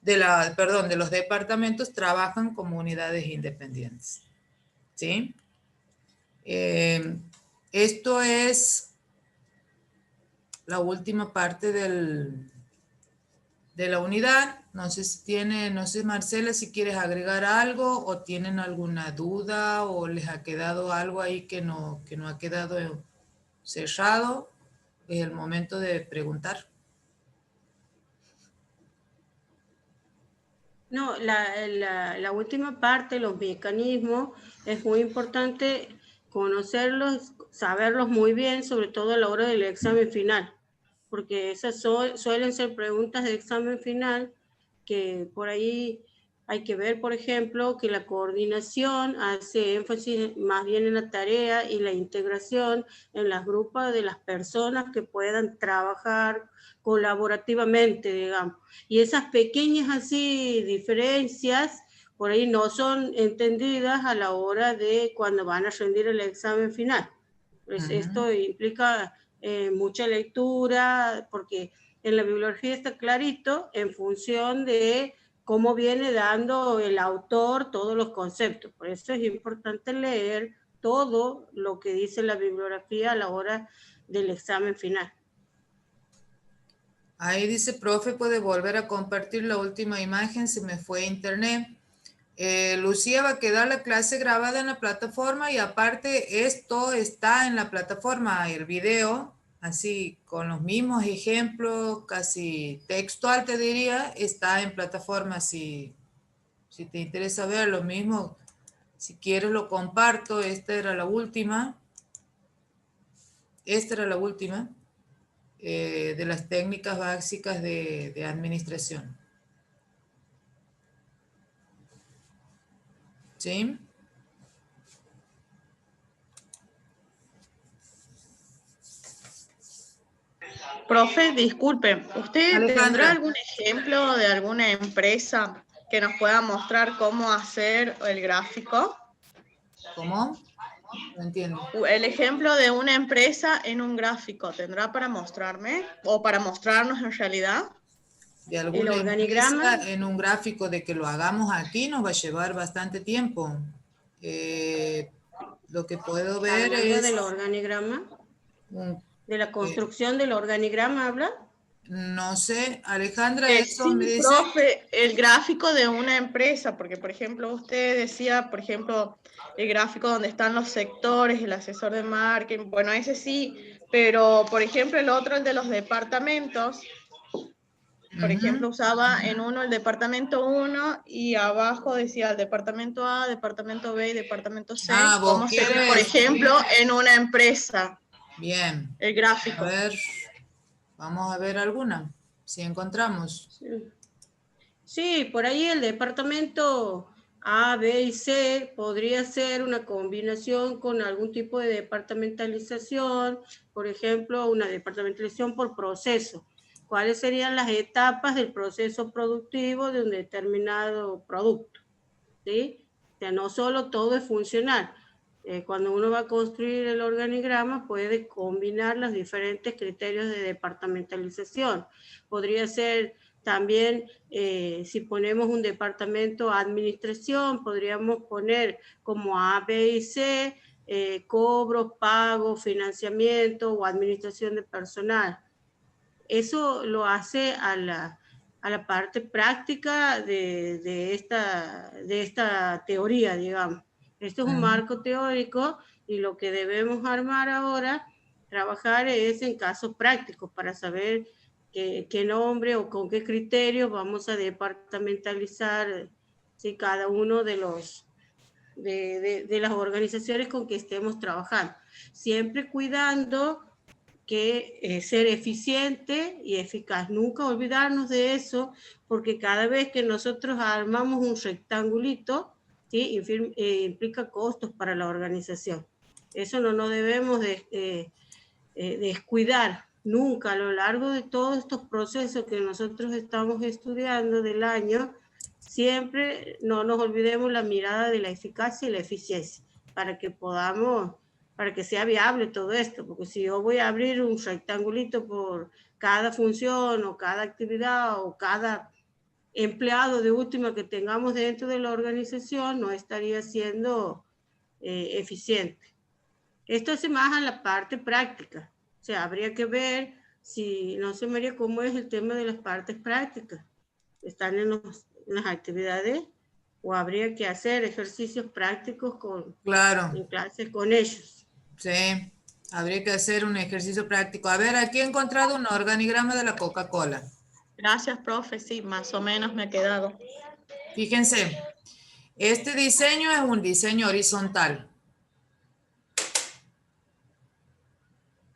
de los departamentos trabajan como unidades independientes. ¿Sí? Esto es la última parte de la unidad. No sé si no sé Marcela, si quieres agregar algo o tienen alguna duda o les ha quedado algo ahí que no ha quedado cerrado. Es el momento de preguntar. No, la última parte, los mecanismos, es muy importante conocerlos, saberlos muy bien, sobre todo a la hora del examen final, porque esas suelen ser preguntas de examen final que por ahí hay que ver, por ejemplo, que la coordinación hace énfasis más bien en la tarea y la integración en las grupos de las personas que puedan trabajar colaborativamente, digamos. Y esas pequeñas así diferencias por ahí no son entendidas a la hora de cuando van a rendir el examen final. Pues esto implica mucha lectura, porque en la bibliografía está clarito en función de cómo viene dando el autor todos los conceptos. Por eso es importante leer todo lo que dice la bibliografía a la hora del examen final. Ahí dice, profe, ¿puede volver a compartir la última imagen? Se me fue a internet. Lucía, va a quedar la clase grabada en la plataforma y aparte esto está en la plataforma, el video, así con los mismos ejemplos, casi textual te diría, está en plataforma. Si te interesa ver lo mismo, si quieres lo comparto. Esta era la última de las técnicas básicas de administración. ¿Sí? Profe, disculpe, ¿usted Alejandra, tendrá algún ejemplo de alguna empresa que nos pueda mostrar cómo hacer el gráfico? ¿Cómo? No entiendo. El ejemplo de una empresa en un gráfico, ¿tendrá para mostrarme? ¿O para mostrarnos en realidad? De alguna ¿El organigrama? empresa en un gráfico de que lo hagamos aquí nos va a llevar bastante tiempo. Lo que puedo ver Hablando es... del organigrama, de la construcción del organigrama, ¿habla? No sé, Alejandra, eso Sí, me dice... profe, el gráfico de una empresa, porque por ejemplo usted decía, por ejemplo, el gráfico donde están los sectores, el asesor de marketing, bueno, ese sí, pero por ejemplo el otro, el de los departamentos, por ejemplo usaba en uno el departamento 1 y abajo decía el departamento A, departamento B y departamento C, ¿cómo sería, por ejemplo, en una empresa? Bien. El gráfico. A ver, vamos a ver alguna, si encontramos. Sí, por ahí el departamento A, B y C podría ser una combinación con algún tipo de departamentalización, por ejemplo, una departamentalización por proceso. ¿Cuáles serían las etapas del proceso productivo de un determinado producto? ¿Sí? O sea, no solo todo es funcional. Cuando uno va a construir el organigrama, puede combinar los diferentes criterios de departamentalización. Podría ser también, si ponemos un departamento administración, podríamos poner como A, B y C, cobros, pagos, financiamiento o administración de personal. Eso lo hace a la parte práctica de esta teoría, digamos. Esto es un marco teórico y lo que debemos armar ahora, trabajar es en casos prácticos para saber qué nombre o con qué criterios vamos a departamentalizar ¿sí? Cada uno de las organizaciones con que estemos trabajando. Siempre cuidando que ser eficiente y eficaz. Nunca olvidarnos de eso, porque cada vez que nosotros armamos un rectangulito, ¿sí? Implica costos para la organización. Eso no debemos descuidar nunca a lo largo de todos estos procesos que nosotros estamos estudiando del año. Siempre no nos olvidemos la mirada de la eficacia y la eficiencia para que podamos, para que sea viable todo esto, porque si yo voy a abrir un rectangulito por cada función o cada actividad o cada empleado de última que tengamos dentro de la organización, no estaría siendo eficiente. Esto se más a la parte práctica. O sea, habría que ver si, no sé María, cómo es el tema de las partes prácticas. ¿Están en las actividades? ¿O habría que hacer ejercicios prácticos en clases con ellos? Sí, habría que hacer un ejercicio práctico. A ver, aquí he encontrado un organigrama de la Coca-Cola. Gracias, profe. Sí, más o menos me ha quedado. Fíjense, este diseño es un diseño horizontal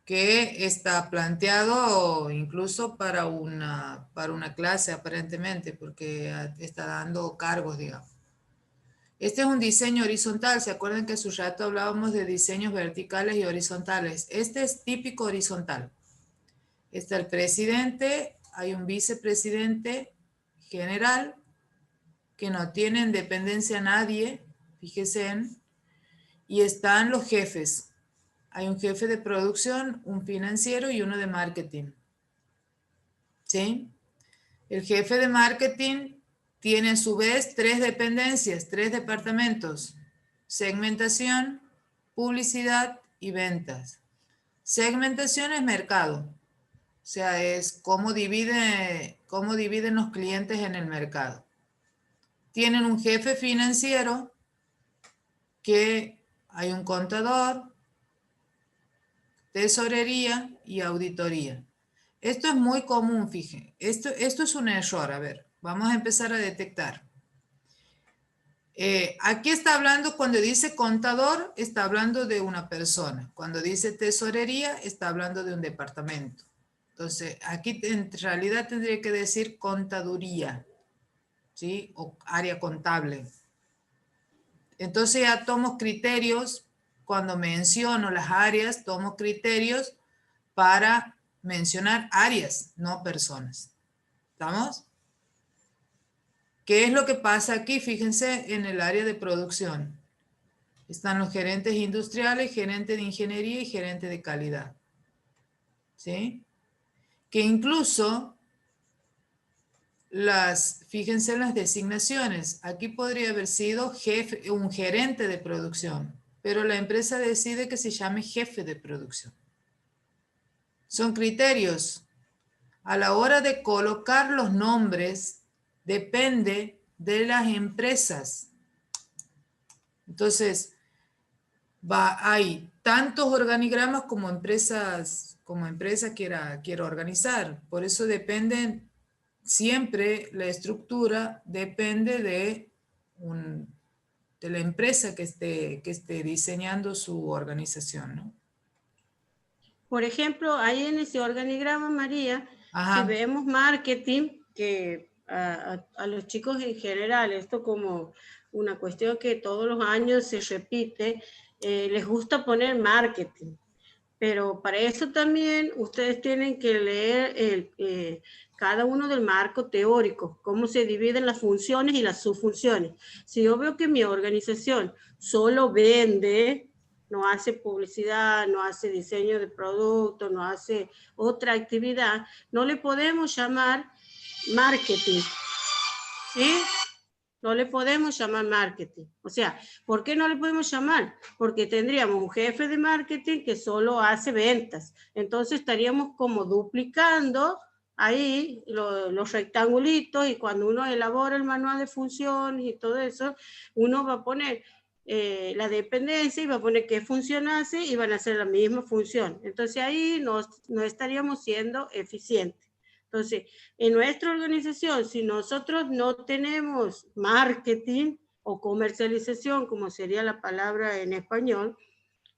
que está planteado incluso para una clase aparentemente, porque está dando cargos, digamos. Este es un diseño horizontal. ¿Se acuerdan que hace un rato hablábamos de diseños verticales y horizontales? Este es típico horizontal. Está el presidente, hay un vicepresidente general que no tiene en dependencia a nadie, fíjense, y están los jefes. Hay un jefe de producción, un financiero y uno de marketing. ¿Sí? El jefe de marketing tiene a su vez 3 dependencias, 3 departamentos: segmentación, publicidad y ventas. Segmentación es mercado, o sea, es cómo dividen los clientes en el mercado. Tienen un jefe financiero, que hay un contador, tesorería y auditoría. Esto es muy común, fíjense. Esto es un error. A ver, vamos a empezar a detectar. Aquí está hablando, cuando dice contador, está hablando de una persona. Cuando dice tesorería, está hablando de un departamento. Entonces, aquí en realidad tendría que decir contaduría, ¿sí? O área contable. Entonces ya tomo criterios, cuando menciono las áreas, tomo criterios para mencionar áreas, no personas. ¿Estamos? ¿Qué es lo que pasa aquí? Fíjense en el área de producción. Están los gerentes industriales, gerente de ingeniería y gerente de calidad. ¿Sí? Que incluso fíjense en las designaciones. Aquí podría haber sido un gerente de producción, pero la empresa decide que se llame jefe de producción. Son criterios. A la hora de colocar los nombres, depende de las empresas. Entonces, hay tantos organigramas como empresa quiera organizar. Por eso siempre la estructura depende de la empresa que esté diseñando su organización, ¿no? Por ejemplo, ahí en ese organigrama, María, Ajá. si vemos marketing, que a los chicos en general, esto como una cuestión que todos los años se repite, les gusta poner marketing. Pero para eso también ustedes tienen que leer cada uno del marco teórico, cómo se dividen las funciones y las subfunciones. Si yo veo que mi organización solo vende, no hace publicidad, no hace diseño de producto, no hace otra actividad, no le podemos llamar marketing, ¿sí? No le podemos llamar marketing. O sea, ¿por qué no le podemos llamar? Porque tendríamos un jefe de marketing que solo hace ventas. Entonces estaríamos como duplicando ahí los rectangulitos, y cuando uno elabora el manual de funciones y todo eso, uno va a poner la dependencia y va a poner qué función hace y van a hacer la misma función. Entonces ahí no estaríamos siendo eficientes. Entonces, en nuestra organización, si nosotros no tenemos marketing o comercialización, como sería la palabra en español,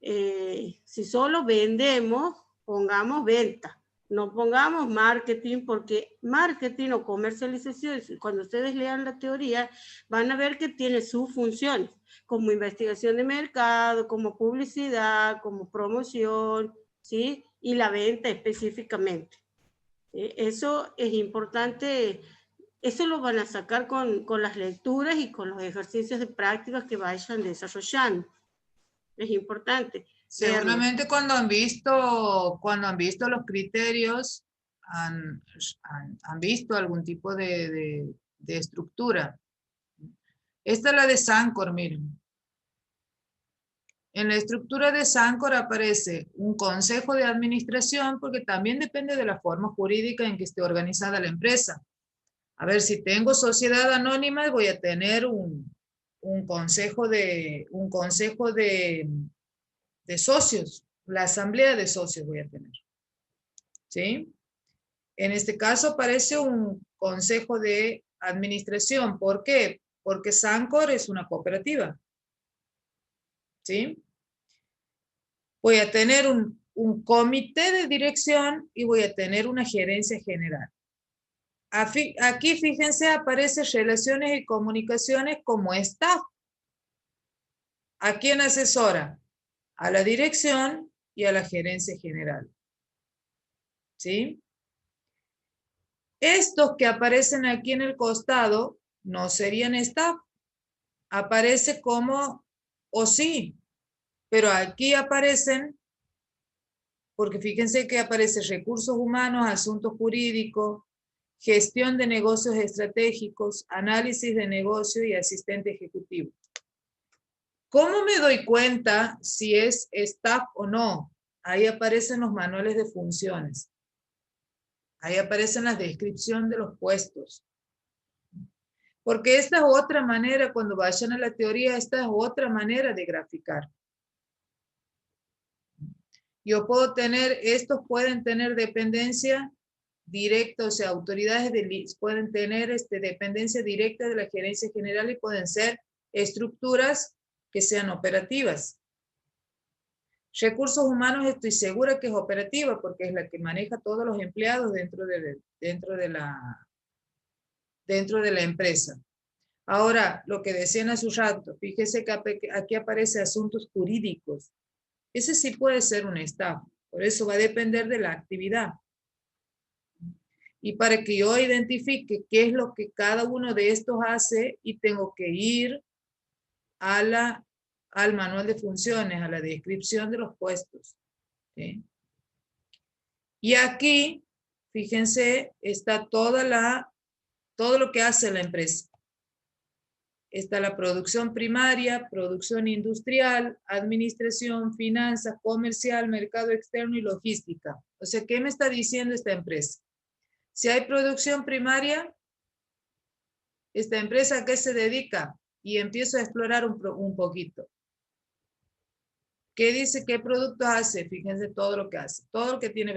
si solo vendemos, pongamos venta. No pongamos marketing, porque marketing o comercialización, cuando ustedes lean la teoría, van a ver que tiene sus funciones, como investigación de mercado, como publicidad, como promoción, ¿sí? Y la venta específicamente. Eso es importante, eso lo van a sacar con las lecturas y con los ejercicios de prácticas que vayan desarrollando. Es importante. Seguramente cuando han visto los criterios, han visto algún tipo de estructura. Esta es la de Sancor, miren. En la estructura de Sancor aparece un consejo de administración, porque también depende de la forma jurídica en que esté organizada la empresa. A ver, si tengo sociedad anónima, voy a tener un consejo de socios, la asamblea de socios voy a tener. ¿Sí? En este caso aparece un consejo de administración. ¿Por qué? Porque Sancor es una cooperativa. ¿Sí? Voy a tener un comité de dirección y voy a tener una gerencia general. Aquí, fíjense, aparece relaciones y comunicaciones como staff. ¿A quién asesora? A la dirección y a la gerencia general. ¿Sí? Estos que aparecen aquí en el costado no serían staff. Aparece como, o sí, pero aquí aparecen, porque fíjense que aparece recursos humanos, asuntos jurídicos, gestión de negocios estratégicos, análisis de negocio y asistente ejecutivo. ¿Cómo me doy cuenta si es staff o no? Ahí aparecen los manuales de funciones. Ahí aparecen las descripciones de los puestos. Porque esta es otra manera, cuando vayan a la teoría, esta es otra manera de graficar. Yo puedo tener, estos pueden tener dependencia directa, o sea, autoridades pueden tener dependencia directa de la gerencia general y pueden ser estructuras que sean operativas. Recursos humanos estoy segura que es operativa porque es la que maneja todos los empleados dentro de la empresa. Ahora, lo que decían hace un rato, fíjese que aquí aparece asuntos jurídicos. Ese sí puede ser un staff, por eso va a depender de la actividad. Y para que yo identifique qué es lo que cada uno de estos hace, y tengo que ir al manual de funciones, a la descripción de los puestos. ¿Sí? Y aquí, fíjense, está todo lo que hace la empresa. Está la producción primaria, producción industrial, administración, finanzas, comercial, mercado externo y logística. O sea, ¿qué me está diciendo esta empresa? Si hay producción primaria, ¿esta empresa a qué se dedica? Y empiezo a explorar un poquito. ¿Qué dice? ¿Qué productos hace? Fíjense todo lo que hace. Todo lo que tiene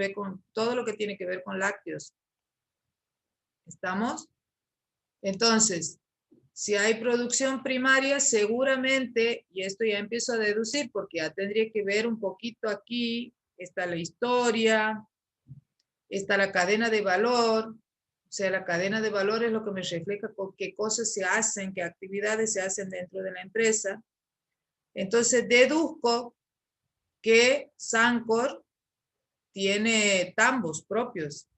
que ver con lácteos. ¿Estamos? Entonces, si hay producción primaria, seguramente, y esto ya empiezo a deducir porque ya tendría que ver un poquito aquí, está la historia, está la cadena de valor, o sea, la cadena de valor es lo que me refleja con qué cosas se hacen, qué actividades se hacen dentro de la empresa. Entonces, deduzco que Sancor tiene tambos propios,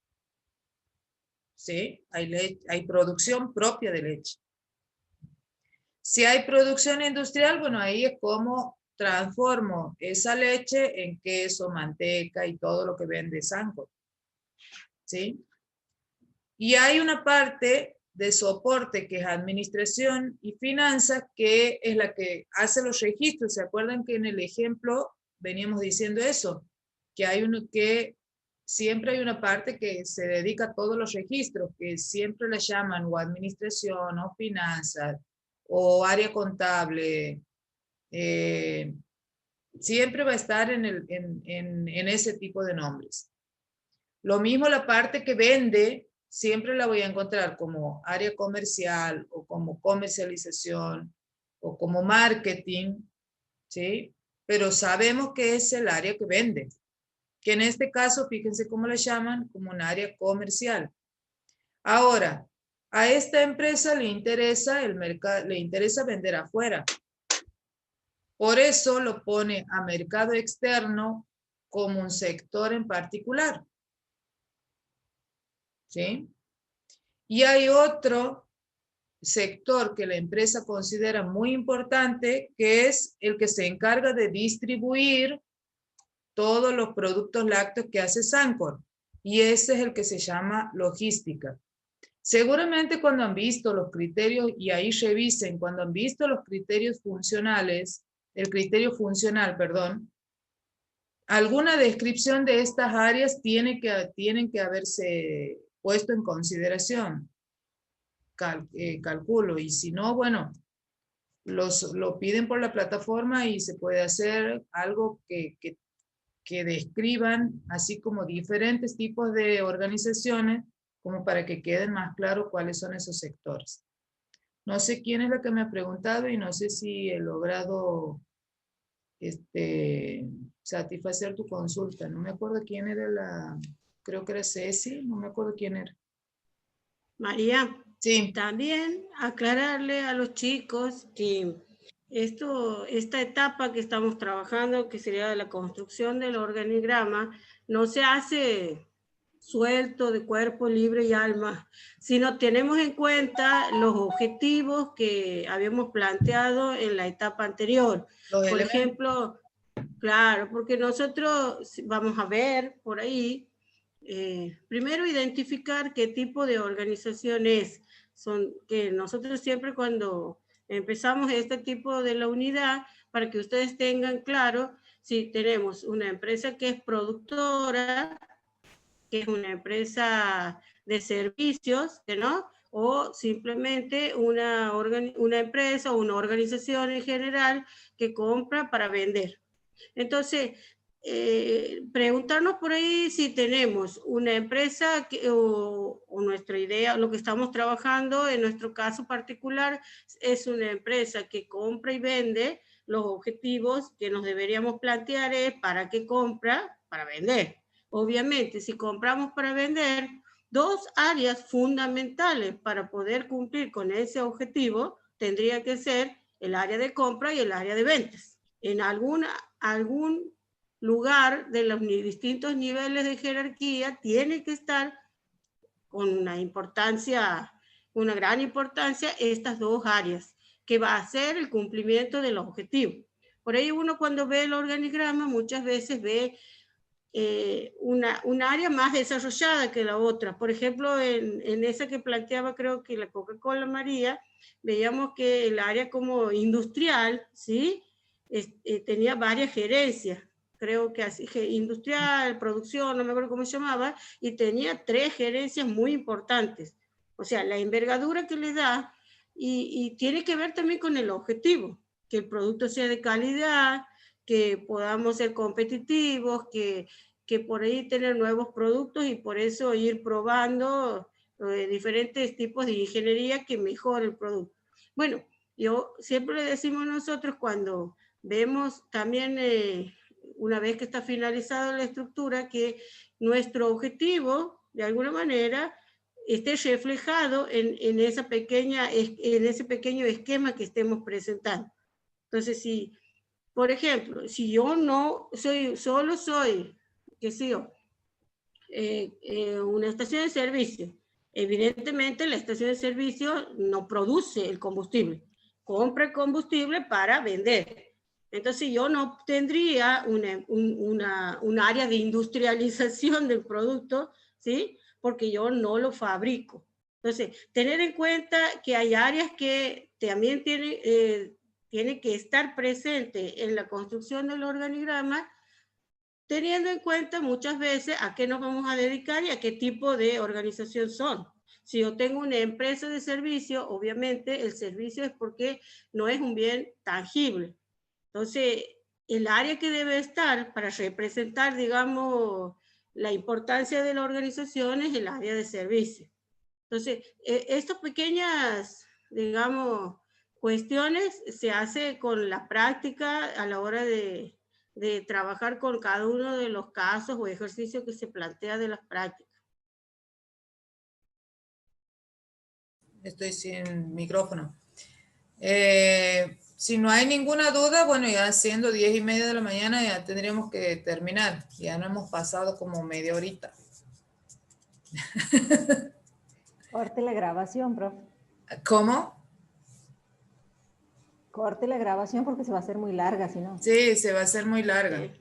¿sí? Hay producción propia de leche. Si hay producción industrial, bueno, ahí es como transformo esa leche en queso, manteca y todo lo que vende Sancor. ¿Sí? Y hay una parte de soporte que es administración y finanzas, que es la que hace los registros. ¿Se acuerdan que en el ejemplo veníamos diciendo eso? Que siempre hay una parte que se dedica a todos los registros, que siempre la llaman o administración o finanzas, o área contable, siempre va a estar en ese tipo de nombres. Lo mismo la parte que vende, siempre la voy a encontrar como área comercial, o como comercialización, o como marketing, ¿sí? Pero sabemos que es el área que vende. que en este caso, fíjense cómo la llaman, como un área comercial. Ahora, a esta empresa le interesa el mercado, le interesa vender afuera. Por eso lo pone a mercado externo como un sector en particular. ¿Sí? Y hay otro sector que la empresa considera muy importante, que es el que se encarga de distribuir todos los productos lácteos que hace Sancor. Y ese es el que se llama logística. Seguramente cuando han visto los criterios, y ahí revisen, cuando han visto los criterios funcionales, el criterio funcional, perdón, alguna descripción de estas áreas tienen que haberse puesto en consideración. Calculo, y si no, bueno, lo piden por la plataforma y se puede hacer algo que describan, así como diferentes tipos de organizaciones, como para que queden más claros cuáles son esos sectores. No sé quién es la que me ha preguntado y no sé si he logrado satisfacer tu consulta. No me acuerdo quién era creo que era Ceci, no me acuerdo quién era. María, sí. También aclararle a los chicos que esta etapa que estamos trabajando, que sería la construcción del organigrama, no se hace suelto de cuerpo, libre y alma, sino tenemos en cuenta los objetivos que habíamos planteado en la etapa anterior. Por ejemplo, claro, porque nosotros vamos a ver por ahí, primero identificar qué tipo de organización es. Que nosotros siempre cuando empezamos este tipo de la unidad, para que ustedes tengan claro si tenemos una empresa que es productora, que es una empresa de servicios, ¿no? O simplemente una empresa o una organización en general que compra para vender. Entonces, preguntarnos por ahí si tenemos una empresa o nuestra idea, lo que estamos trabajando en nuestro caso particular es una empresa que compra y vende. Los objetivos que nos deberíamos plantear es para qué compra, para vender. Obviamente, si compramos para vender, dos áreas fundamentales para poder cumplir con ese objetivo tendría que ser el área de compra y el área de ventas. En algún lugar de los distintos niveles de jerarquía tiene que estar con una gran importancia estas dos áreas, que va a ser el cumplimiento del objetivo. Por ahí uno cuando ve el organigrama muchas veces ve una área más desarrollada que la otra. Por ejemplo, en esa que planteaba creo que la Coca-Cola María, veíamos que el área como industrial, ¿sí? Tenía varias gerencias, creo que así, industrial, producción, no me acuerdo cómo se llamaba, y tenía 3 gerencias muy importantes. O sea, la envergadura que le da, y tiene que ver también con el objetivo, que el producto sea de calidad, que podamos ser competitivos, que por ahí tener nuevos productos y por eso ir probando diferentes tipos de ingeniería que mejore el producto. Bueno, yo siempre le decimos nosotros cuando vemos también, una vez que está finalizada la estructura, que nuestro objetivo, de alguna manera, esté reflejado en ese pequeño esquema que estemos presentando. Entonces, por ejemplo, si yo solo soy, qué sé yo, una estación de servicio, evidentemente la estación de servicio no produce el combustible, compra el combustible para vender. Entonces yo no tendría un área de industrialización del producto, ¿sí? Porque yo no lo fabrico. Entonces, tener en cuenta que hay áreas que también tiene que estar presente en la construcción del organigrama, teniendo en cuenta muchas veces a qué nos vamos a dedicar y a qué tipo de organización son. Si yo tengo una empresa de servicio, obviamente el servicio es porque no es un bien tangible. Entonces, el área que debe estar para representar, digamos, la importancia de la organización es el área de servicio. Entonces, estas pequeñas, digamos, cuestiones se hace con la práctica a la hora de de trabajar con cada uno de los casos o ejercicios que se plantea de las prácticas. Estoy sin micrófono. Si no hay ninguna duda, bueno, ya siendo 10:30 de la mañana ya tendríamos que terminar. Ya no hemos pasado como media horita. Corte la grabación, profe. ¿Cómo? Corte la grabación porque se va a hacer muy larga, si no. Sí, se va a hacer muy larga. Bien.